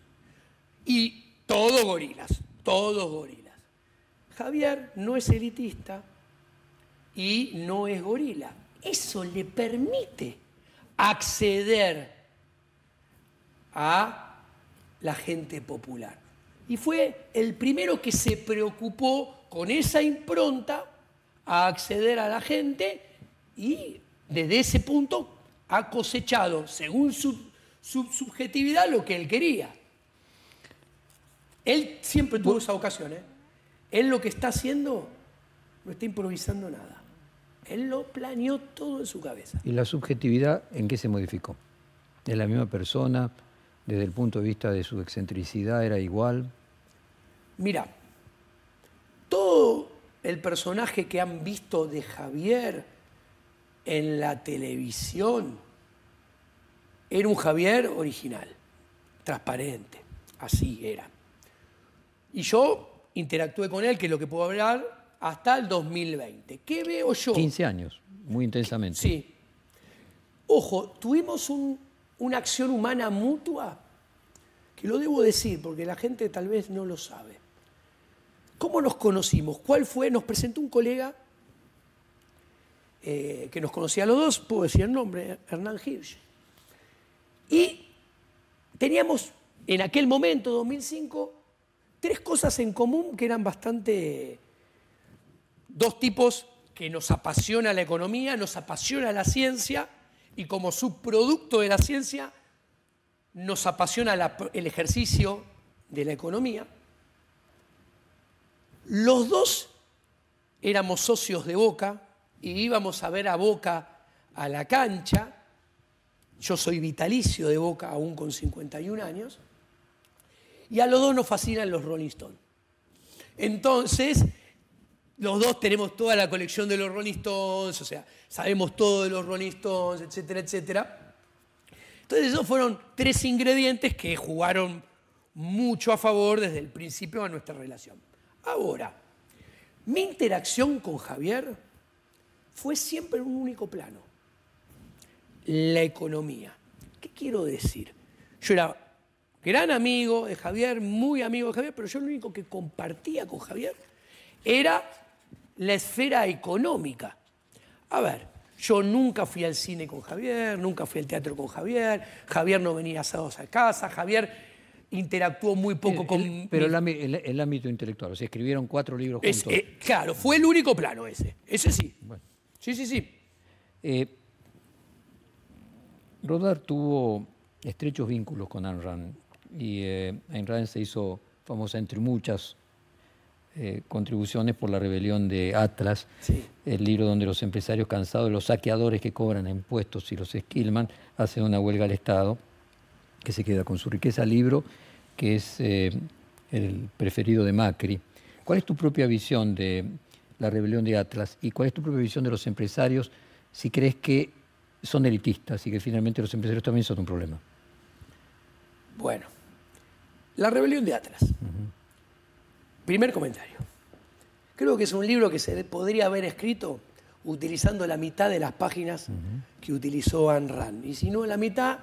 Y todos gorilas, todos gorilas. Javier no es elitista y no es gorila. Eso le permite acceder a la gente popular. Y fue el primero que se preocupó con esa impronta a acceder a la gente y desde ese punto ha cosechado, según su subjetividad, lo que él quería. Él siempre tuvo esa ocasión, ¿eh? Él lo que está haciendo no está improvisando nada. Él lo planeó todo en su cabeza. ¿Y la subjetividad en qué se modificó? ¿Es la misma persona? ¿Desde el punto de vista de su excentricidad era igual? Mira, todo el personaje que han visto de Javier en la televisión era un Javier original, transparente, así era. Y yo interactué con él, que es lo que puedo hablar, hasta el 2020. ¿Qué veo yo? 15 años, muy intensamente. Sí. Ojo, tuvimos una acción humana mutua, que lo debo decir, porque la gente tal vez no lo sabe. ¿Cómo nos conocimos? ¿Cuál fue? Nos presentó un colega que nos conocía a los dos, puedo decir el nombre, Hernán Hirsch. Y teníamos, en aquel momento, 2005, 3 cosas en común que eran bastante... 2 tipos que nos apasiona la economía, nos apasiona la ciencia, y como subproducto de la ciencia nos apasiona el ejercicio de la economía. Los dos éramos socios de Boca y íbamos a ver a Boca a la cancha. Yo soy vitalicio de Boca aún con 51 años. Y a los dos nos fascinan los Rolling Stones. Entonces, los dos tenemos toda la colección de los Rolling Stones, o sea, sabemos todo de los Rolling Stones, etcétera, etcétera. Entonces, esos fueron 3 ingredientes que jugaron mucho a favor desde el principio de nuestra relación. Ahora, mi interacción con Javier fue siempre en un único plano: la economía. ¿Qué quiero decir? Yo era gran amigo de Javier, muy amigo de Javier, pero yo lo único que compartía con Javier era la esfera económica. A ver, yo nunca fui al cine con Javier, nunca fui al teatro con Javier, Javier no venía asados a casa, Javier interactuó muy poco con... Pero el ámbito intelectual, o sea, escribieron 4 libros juntos. Claro, fue el único plano ese sí. Bueno. Sí. Rodar tuvo estrechos vínculos con Ayn Rand y Ayn Rand se hizo famosa entre muchas Contribuciones por la rebelión de Atlas, Sí. el libro donde los empresarios cansados de los saqueadores que cobran impuestos y los esquilman hacen una huelga al Estado que se queda con su riqueza. Libro que es el preferido de Macri. ¿Cuál es tu propia visión de la rebelión de Atlas y cuál es tu propia visión de los empresarios si crees que son elitistas y que finalmente los empresarios también son un problema? Bueno, la rebelión de Atlas. Primer comentario. Creo que es un libro que se podría haber escrito utilizando la mitad de las páginas que utilizó Ayn Rand. Y si no la mitad,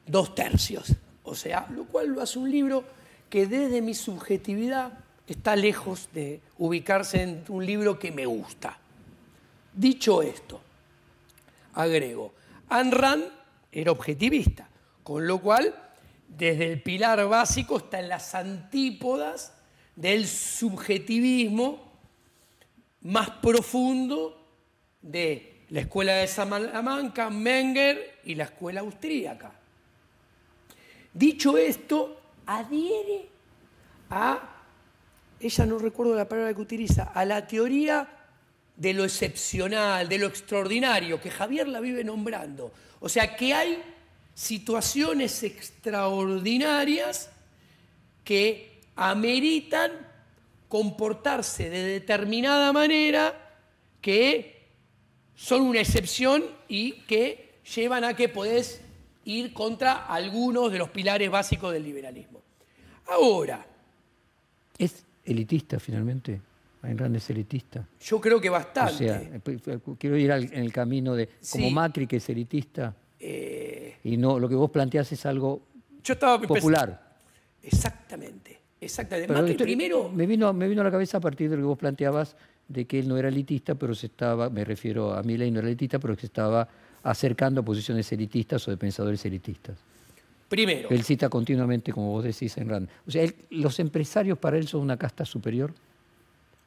2/3. O sea, lo cual lo hace un libro que desde mi subjetividad está lejos de ubicarse en un libro que me gusta. Dicho esto, agrego, Ayn Rand era objetivista, con lo cual desde el pilar básico está en las antípodas del subjetivismo más profundo de la escuela de Salamanca, Menger y la escuela austríaca. Dicho esto, adhiere a, ella no recuerdo la palabra que utiliza, a la teoría de lo excepcional, de lo extraordinario, que Javier la vive nombrando. O sea, que hay situaciones extraordinarias que ameritan comportarse de determinada manera, que son una excepción y que llevan a que podés ir contra algunos de los pilares básicos del liberalismo. Ahora, ¿es elitista finalmente? Ayn Rand es elitista. yo creo que bastante. O sea, quiero ir en el camino de, como Sí. Macri, que es elitista, y no, lo que vos planteás es algo Yo estaba popular. Exactamente. Pero Macri primero... me vino a la cabeza a partir de lo que vos planteabas, de que él no era elitista, pero se estaba, me refiero a Milei, no era elitista, pero que se estaba acercando a posiciones elitistas o de pensadores elitistas. Primero. Él cita continuamente, como vos decís, Ayn Rand. O sea, los empresarios para él son una casta superior.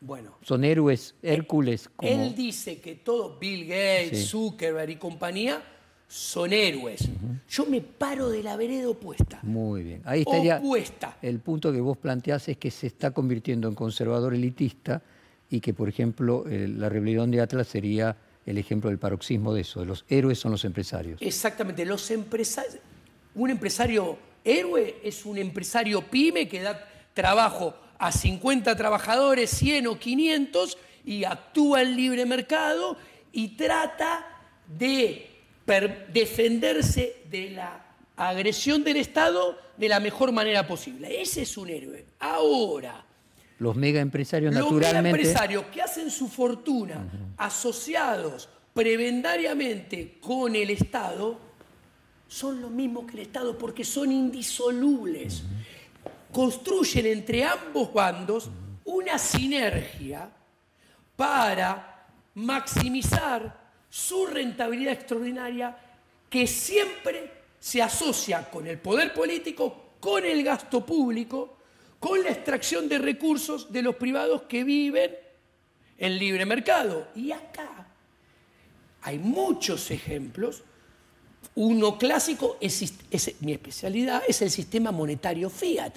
Bueno. Son héroes, Hércules. Como... Él dice que todos, Bill Gates, Sí. Zuckerberg y compañía, son héroes. Yo me paro de la vereda opuesta. Muy bien. Ahí estaría Opuesta. el punto que vos planteás, es que se está convirtiendo en conservador elitista y que, por ejemplo, la rebelión de Atlas sería el ejemplo del paroxismo de eso. Los héroes son los empresarios. Exactamente. Los empresarios... Un empresario héroe es un empresario pyme que da trabajo a 50 trabajadores, 100 o 500, y actúa en libre mercado y trata de defenderse de la agresión del Estado de la mejor manera posible. Ese es un héroe. Ahora, Los mega empresarios los naturalmente... empresarios que hacen su fortuna asociados prebendariamente con el Estado son los mismos que el Estado porque son indisolubles. Construyen entre ambos bandos una sinergia para maximizar su rentabilidad extraordinaria, que siempre se asocia con el poder político, con el gasto público, con la extracción de recursos de los privados que viven en libre mercado. Y acá hay muchos ejemplos. Uno clásico, mi especialidad, es el sistema monetario fiat.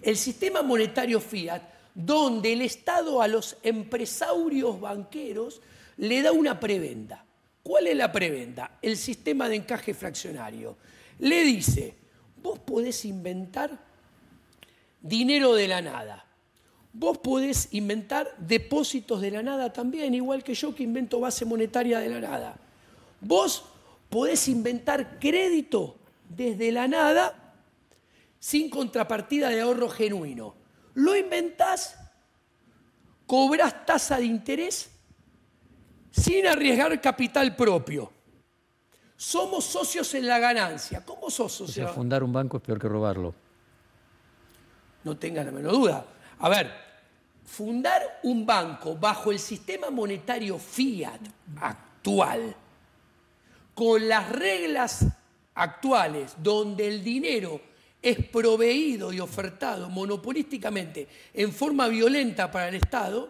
El sistema monetario fiat, donde el Estado a los empresarios banqueros le da una prebenda. ¿Cuál es la prebenda? El sistema de encaje fraccionario. Le dice, vos podés inventar dinero de la nada. Vos podés inventar depósitos de la nada también, igual que yo que invento base monetaria de la nada. Vos podés inventar crédito desde la nada sin contrapartida de ahorro genuino. Lo inventás, cobrás tasa de interés sin arriesgar capital propio. Somos socios en la ganancia. ¿Cómo sos O socio? sea, fundar un banco es peor que robarlo. No tengan la menor duda. A ver, fundar un banco bajo el sistema monetario fiat actual, con las reglas actuales, donde el dinero es proveído y ofertado monopolísticamente en forma violenta para el Estado,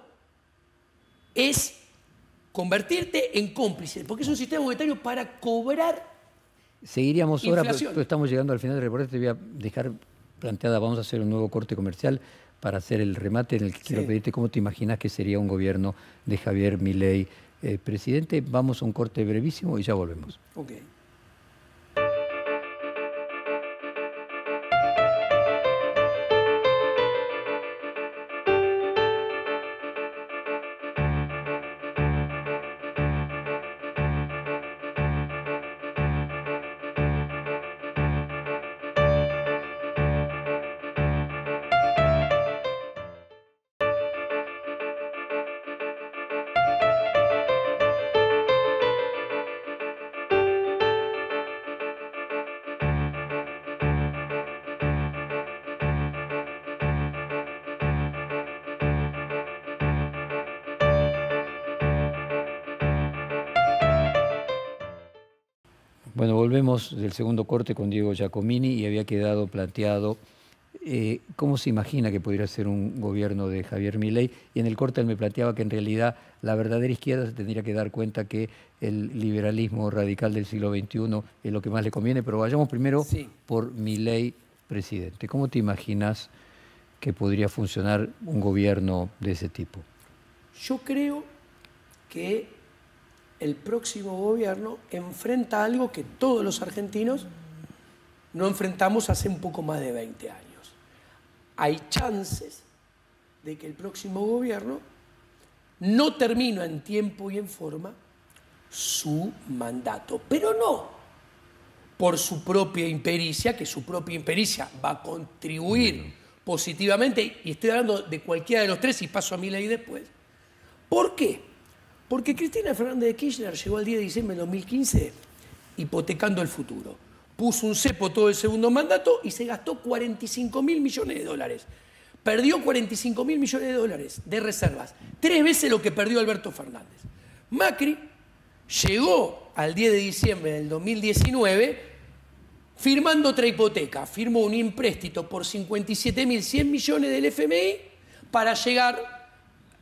es convertirte en cómplice, porque es un sistema monetario para cobrar Seguiríamos ahora, inflación. pero estamos llegando al final del reporte. Te voy a dejar planteada, vamos a hacer un nuevo corte comercial para hacer el remate en el que Sí. quiero pedirte cómo te imaginas que sería un gobierno de Javier Milei presidente. Vamos a un corte brevísimo y ya volvemos. Ok. Bueno, volvemos del segundo corte con Diego Giacomini y había quedado planteado cómo se imagina que podría ser un gobierno de Javier Milei. Y en el corte él me planteaba que en realidad la verdadera izquierda se tendría que dar cuenta que el liberalismo radical del siglo XXI es lo que más le conviene. Pero vayamos primero por Milei presidente. ¿Cómo te imaginas que podría funcionar un gobierno de ese tipo? Yo creo que el próximo gobierno enfrenta algo que todos los argentinos no enfrentamos hace un poco más de 20 años. Hay chances de que el próximo gobierno no termine en tiempo y en forma su mandato, pero no por su propia impericia, que su propia impericia va a contribuir positivamente, y estoy hablando de cualquiera de los tres y paso a Milei después. ¿Por qué? Porque Cristina Fernández de Kirchner llegó el 10 de diciembre de 2015 hipotecando el futuro. Puso un cepo todo el segundo mandato y se gastó 45.000 millones de dólares. Perdió 45.000 millones de dólares de reservas, 3 veces lo que perdió Alberto Fernández. Macri llegó al 10 de diciembre del 2019 firmando otra hipoteca. Firmó un empréstito por 57.100 millones del FMI para llegar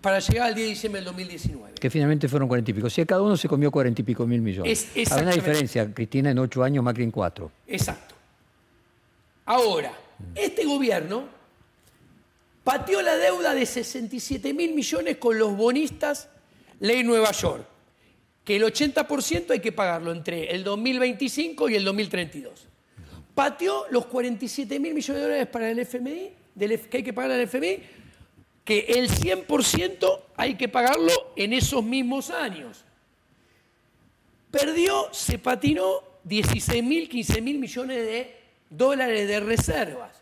al 10 de diciembre del 2019. Que finalmente fueron 40 y pico. O sea, cada uno se comió 40 y pico mil millones. Hay una diferencia, Cristina en 8 años, Macri en 4. Exacto. Ahora, este gobierno pateó la deuda de 67.000 millones con los bonistas Ley Nueva York, que el 80% hay que pagarlo entre el 2025 y el 2032. Pateó los 47.000 millones de dólares para el FMI, que hay que pagar al FMI, que el 100% hay que pagarlo en esos mismos años. Perdió, se patinó 16.000, 15.000 millones de dólares de reservas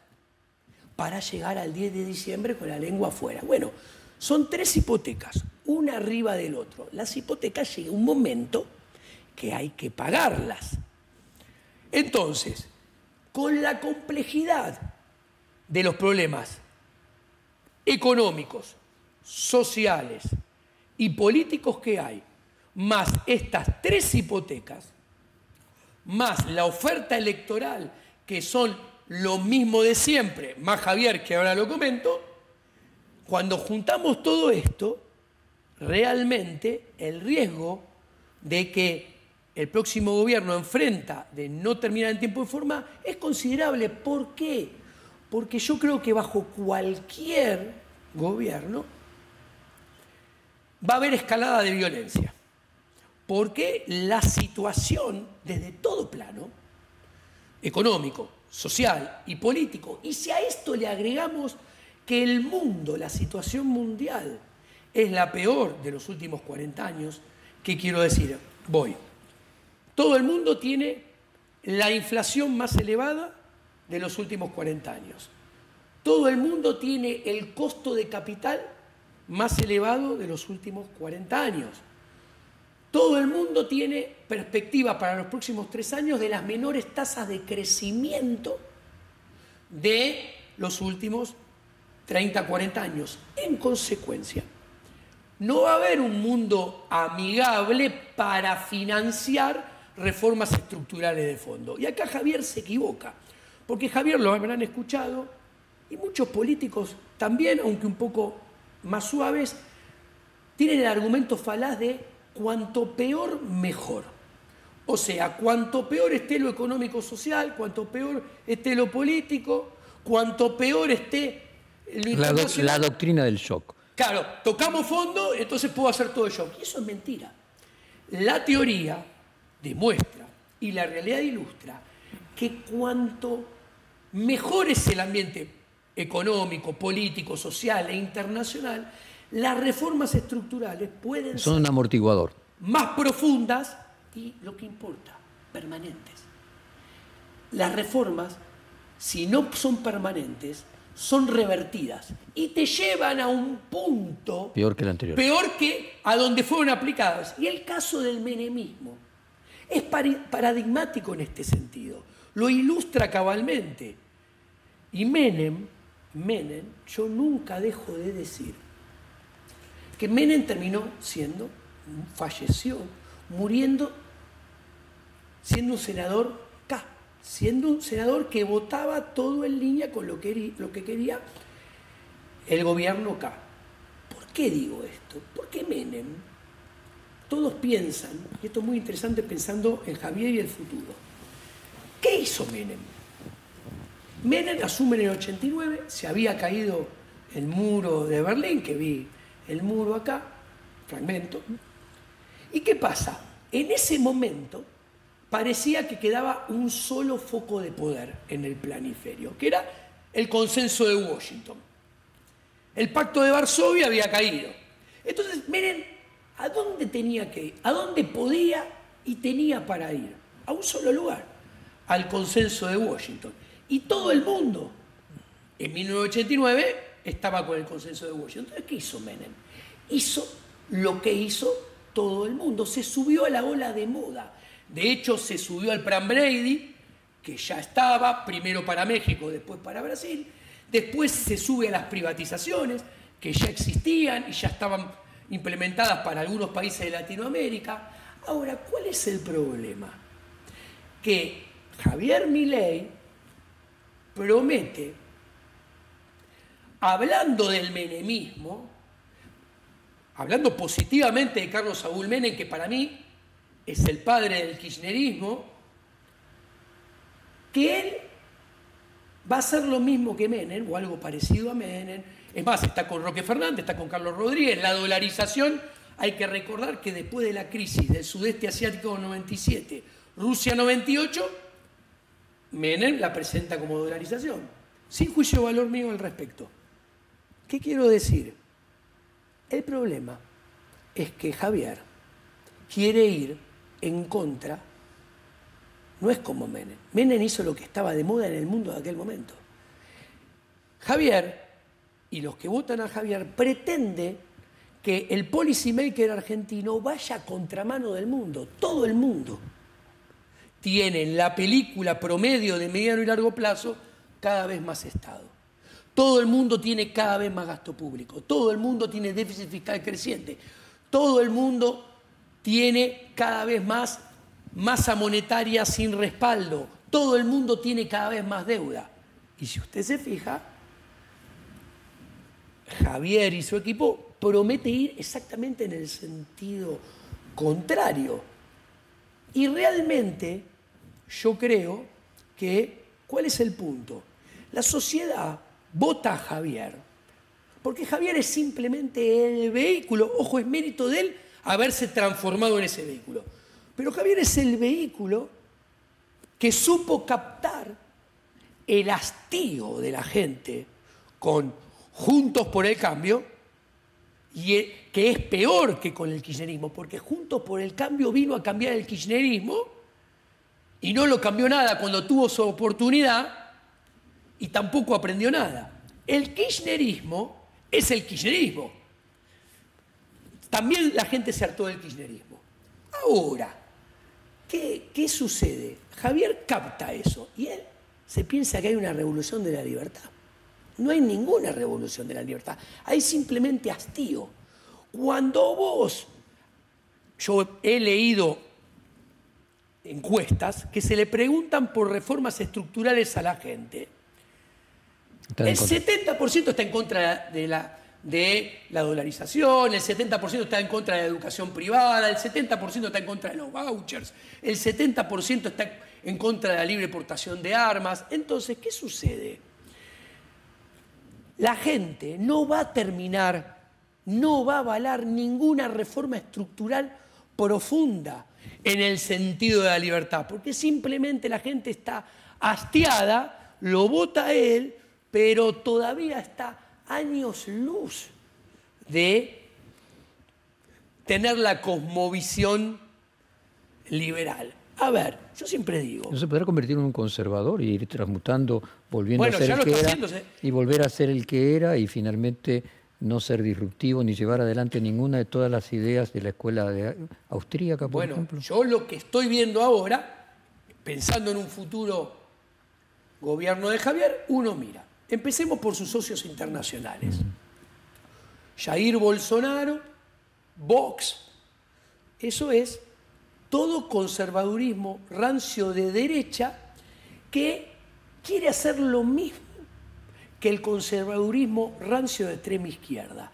para llegar al 10 de diciembre con la lengua afuera. Bueno, son 3 hipotecas, una arriba del otro. Las hipotecas llega un momento que hay que pagarlas. Entonces, con la complejidad de los problemas económicos, sociales y políticos que hay, más estas 3 hipotecas, más la oferta electoral, que son lo mismo de siempre, más Javier, que ahora lo comento, cuando juntamos todo esto, realmente el riesgo de que el próximo gobierno enfrenta de no terminar en tiempo y forma es considerable. ¿Por qué? Porque yo creo que bajo cualquier gobierno va a haber escalada de violencia. Porque la situación, desde todo plano, económico, social y político, y si a esto le agregamos que el mundo, la situación mundial, es la peor de los últimos 40 años, ¿qué quiero decir? Todo el mundo tiene la inflación más elevada de los últimos 40 años. Todo el mundo tiene el costo de capital más elevado de los últimos 40 años. Todo el mundo tiene perspectiva para los próximos 3 años de las menores tasas de crecimiento de los últimos 30, 40 años. En consecuencia, no va a haber un mundo amigable para financiar reformas estructurales de fondo. Y acá Javier se equivoca, porque Javier lo habrán escuchado, y muchos políticos también, aunque un poco más suaves, tienen el argumento falaz de cuanto peor, mejor. O sea, cuanto peor esté lo económico-social, cuanto peor esté lo político, cuanto peor esté La doctrina del shock. Claro, tocamos fondo, entonces puedo hacer todo el shock. Y eso es mentira. La teoría demuestra y la realidad ilustra que cuanto mejor es el ambiente económico, político, social e internacional, las reformas estructurales pueden ser un amortiguador. Más profundas y, lo que importa, permanentes. Las reformas, si no son permanentes, son revertidas y te llevan a un punto peor que el anterior, peor que a donde fueron aplicadas. Y el caso del menemismo es paradigmático en este sentido, lo ilustra cabalmente. Y Menem, yo nunca dejo de decir que Menem falleció, muriendo, siendo un senador K, siendo un senador que votaba todo en línea con lo que quería el gobierno K. ¿Por qué digo esto? Porque Menem, todos piensan, y esto es muy interesante pensando en Javier y el futuro, ¿qué hizo Menem? Menem asume en el 89, se había caído el muro de Berlín, que vi el muro acá, fragmento. ¿Y qué pasa? En ese momento parecía que quedaba un solo foco de poder en el planiferio, que era el consenso de Washington. El pacto de Varsovia había caído. Entonces, Menem, ¿a dónde tenía que ir? ¿A dónde podía y tenía para ir? A un solo lugar, al consenso de Washington. Y todo el mundo, en 1989, estaba con el consenso de Washington. Entonces, ¿qué hizo Menem? Hizo lo que hizo todo el mundo, se subió a la ola de moda. De hecho, se subió al Plan Brady, que ya estaba, primero para México, después para Brasil. Después se sube a las privatizaciones, que ya existían y ya estaban implementadas para algunos países de Latinoamérica. Ahora, ¿cuál es el problema? Que Javier Milei promete, hablando del menemismo, hablando positivamente de Carlos Saúl Menem, que para mí es el padre del kirchnerismo, que él va a hacer lo mismo que Menem, o algo parecido a Menem. Es más, está con Roque Fernández, está con Carlos Rodríguez. La dolarización, hay que recordar que después de la crisis del sudeste asiático en 97, Rusia 98, Menem la presenta como dolarización, sin juicio de valor mío al respecto. ¿Qué quiero decir? El problema es que Javier quiere ir en contra, no es como Menem. Menem hizo lo que estaba de moda en el mundo de aquel momento. Javier, y los que votan a Javier, pretende que el policymaker argentino vaya a contramano del mundo. Todo el mundo tiene en la película promedio de mediano y largo plazo cada vez más Estado. Todo el mundo tiene cada vez más gasto público. Todo el mundo tiene déficit fiscal creciente. Todo el mundo tiene cada vez más masa monetaria sin respaldo. Todo el mundo tiene cada vez más deuda. Y si usted se fija, Javier y su equipo promete ir exactamente en el sentido contrario. Y realmente yo creo que, ¿cuál es el punto? La sociedad vota a Javier, porque Javier es simplemente el vehículo, ojo, es mérito de él haberse transformado en ese vehículo, pero Javier es el vehículo que supo captar el hastío de la gente con Juntos por el Cambio, y que es peor que con el kirchnerismo, porque Juntos por el Cambio vino a cambiar el kirchnerismo y no lo cambió nada cuando tuvo su oportunidad y tampoco aprendió nada. El kirchnerismo es el kirchnerismo. También la gente se hartó del kirchnerismo. Ahora, ¿qué sucede? Javier capta eso y él se piensa que hay una revolución de la libertad. No hay ninguna revolución de la libertad, hay simplemente hastío. Cuando yo he leído encuestas que se le preguntan por reformas estructurales a la gente, el 70% está en contra de la dolarización, el 70% está en contra de la educación privada, el 70% está en contra de los vouchers, el 70% está en contra de la libre portación de armas. Entonces, ¿qué sucede? la gente no va a terminar, no va a avalar ninguna reforma estructural profunda en el sentido de la libertad, porque simplemente la gente está hastiada, lo vota a él, pero todavía está años luz de tener la cosmovisión liberal. A ver, yo siempre digo... No se podrá convertir en un conservador y ir transmutando, volviendo a ser ya el lo que está era, haciéndose. y volver a ser el que era y finalmente no ser disruptivo ni llevar adelante ninguna de todas las ideas de la escuela austríaca, por ejemplo. Yo lo que estoy viendo ahora, pensando en un futuro gobierno de Javier, uno mira. Empecemos por sus socios internacionales. Jair Bolsonaro, Vox, eso es todo conservadurismo rancio de derecha que quiere hacer lo mismo que el conservadurismo rancio de extrema izquierda.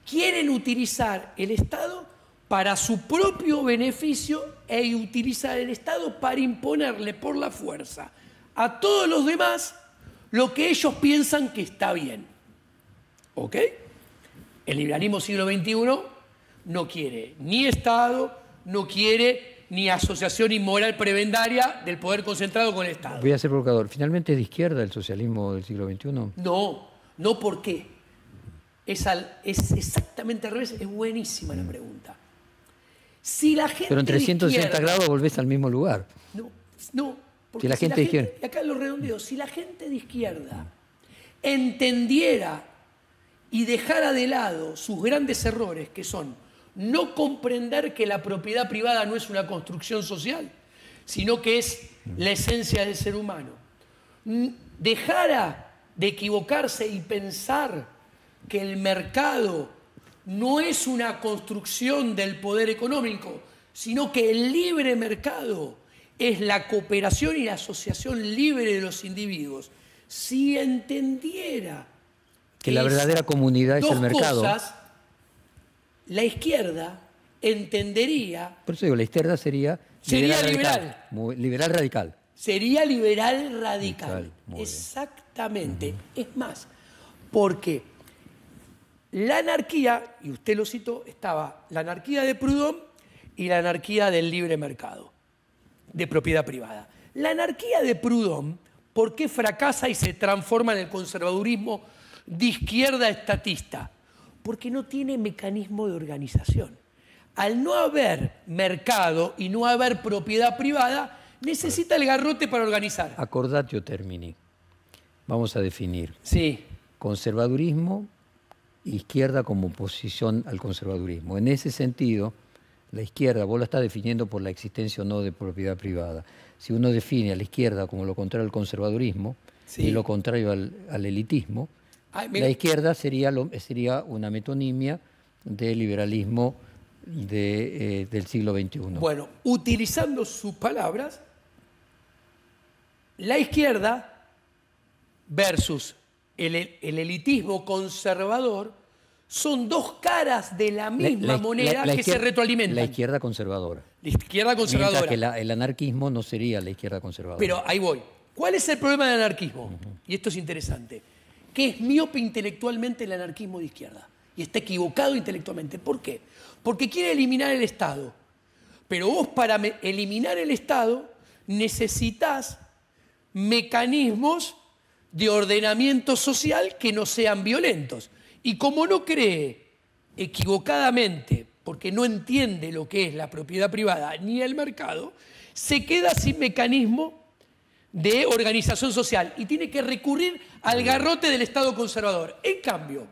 Quieren utilizar el Estado para su propio beneficio e utilizar el Estado para imponerle por la fuerza a todos los demás lo que ellos piensan que está bien. ¿Ok? El liberalismo siglo XXI no quiere ni Estado, no quiere ni asociación inmoral prebendaria del poder concentrado con el Estado. Voy a ser provocador. ¿Finalmente es de izquierda el socialismo del siglo XXI? No, ¿por qué? Es exactamente al revés, es buenísima la pregunta. Si la gente Pero en 360 grados volvés al mismo lugar. No, porque si la gente de izquierda... Y acá lo redondeo, si la gente de izquierda entendiera y dejara de lado sus grandes errores, que son no comprender que la propiedad privada no es una construcción social, sino que es la esencia del ser humano, dejara de equivocarse y pensar que el mercado no es una construcción del poder económico, sino que el libre mercado es la cooperación y la asociación libre de los individuos. Si entendiera que la verdadera comunidad es el mercado. Cosas, la izquierda entendería... Por eso digo, la izquierda sería liberal. Liberal radical. Sería liberal radical. Exactamente. Es más, porque la anarquía, y usted lo citó, estaba la anarquía de Proudhon y la anarquía del libre mercado, de propiedad privada. La anarquía de Proudhon, ¿por qué fracasa y se transforma en el conservadurismo de izquierda estatista? Porque no tiene mecanismo de organización. Al no haber mercado y no haber propiedad privada, necesita el garrote para organizar. Accordatio termini. Vamos a definir. Sí. Conservadurismo, izquierda como oposición al conservadurismo. En ese sentido, la izquierda, vos la estás definiendo por la existencia o no de propiedad privada. Si uno define a la izquierda como lo contrario al conservadurismo y lo contrario al elitismo, la izquierda sería una metonimia del liberalismo del siglo XXI. Bueno, utilizando sus palabras, la izquierda versus el elitismo conservador son dos caras de la misma moneda que se retroalimentan. La izquierda conservadora. La izquierda conservadora. Mientras que el anarquismo no sería la izquierda conservadora. Pero ahí voy. ¿Cuál es el problema del anarquismo? Y esto es interesante. Que es miope intelectualmente el anarquismo de izquierda. Y está equivocado intelectualmente. ¿Por qué? Porque quiere eliminar el Estado. Pero vos para eliminar el Estado necesitas mecanismos de ordenamiento social que no sean violentos. Y como no cree equivocadamente, porque no entiende lo que es la propiedad privada ni el mercado, se queda sin mecanismo de organización social y tiene que recurrir al garrote del Estado conservador. En cambio,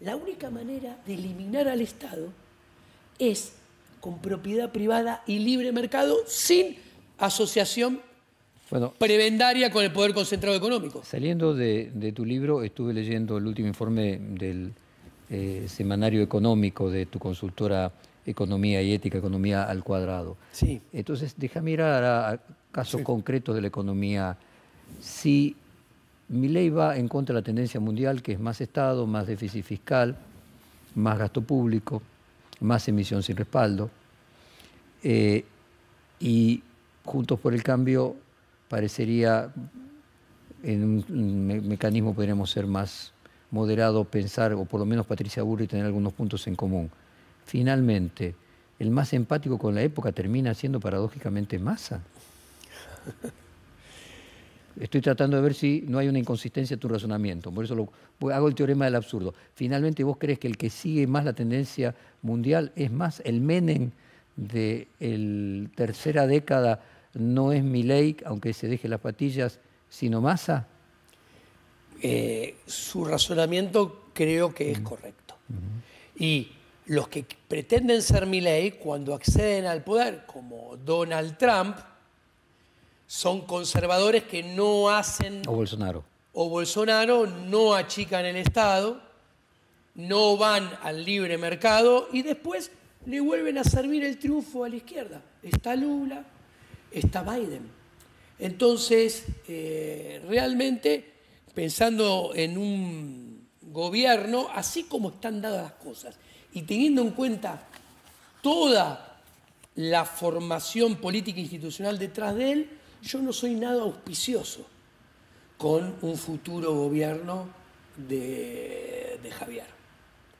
la única manera de eliminar al Estado es con propiedad privada y libre mercado sin asociación prebendaria con el poder concentrado económico. Saliendo de tu libro, estuve leyendo el último informe del semanario económico de tu consultora Economía y Ética, Economía al Cuadrado. Sí. Entonces, deja mirar a casos concretos de la economía. Si Milei va en contra de la tendencia mundial, que es más Estado, más déficit fiscal, más gasto público, más emisión sin respaldo, y Juntos por el Cambio parecería, en un mecanismo podríamos ser más moderado pensar, o por lo menos Patricia Bullrich tener algunos puntos en común. Finalmente, el más empático con la época termina siendo paradójicamente Massa. Estoy tratando de ver si no hay una inconsistencia en tu razonamiento, por eso hago el teorema del absurdo. Finalmente, ¿vos crees que el que sigue más la tendencia mundial es más el Menem de la tercera década, no es Milei, aunque se deje las patillas, sino Massa? Su razonamiento creo que es correcto. Y los que pretenden ser Milei, cuando acceden al poder, como Donald Trump, son conservadores que no hacen... O Bolsonaro. O Bolsonaro, no achican el Estado, no van al libre mercado y después le vuelven a servir el triunfo a la izquierda. Está Lula, está Biden. Entonces, realmente, pensando en un gobierno, así como están dadas las cosas, y teniendo en cuenta toda la formación política e institucional detrás de él, yo no soy nada auspicioso con un futuro gobierno de Javier,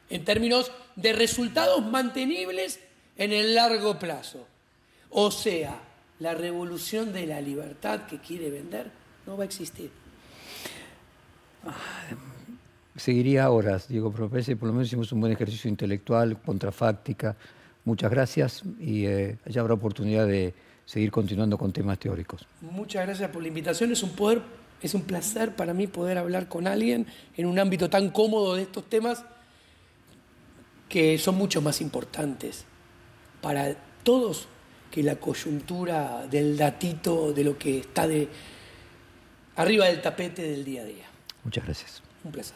en términos de resultados mantenibles en el largo plazo. O sea, la revolución de la libertad que quiere vender no va a existir. Seguiría horas, Diego, pero me parece que por lo menos hicimos un buen ejercicio intelectual, contrafáctica. Muchas gracias y ya habrá oportunidad de seguir continuando con temas teóricos. Muchas gracias por la invitación. Es un placer para mí poder hablar con alguien en un ámbito tan cómodo de estos temas que son mucho más importantes para todos que la coyuntura del datito de lo que está arriba del tapete del día a día. Muchas gracias. Un placer.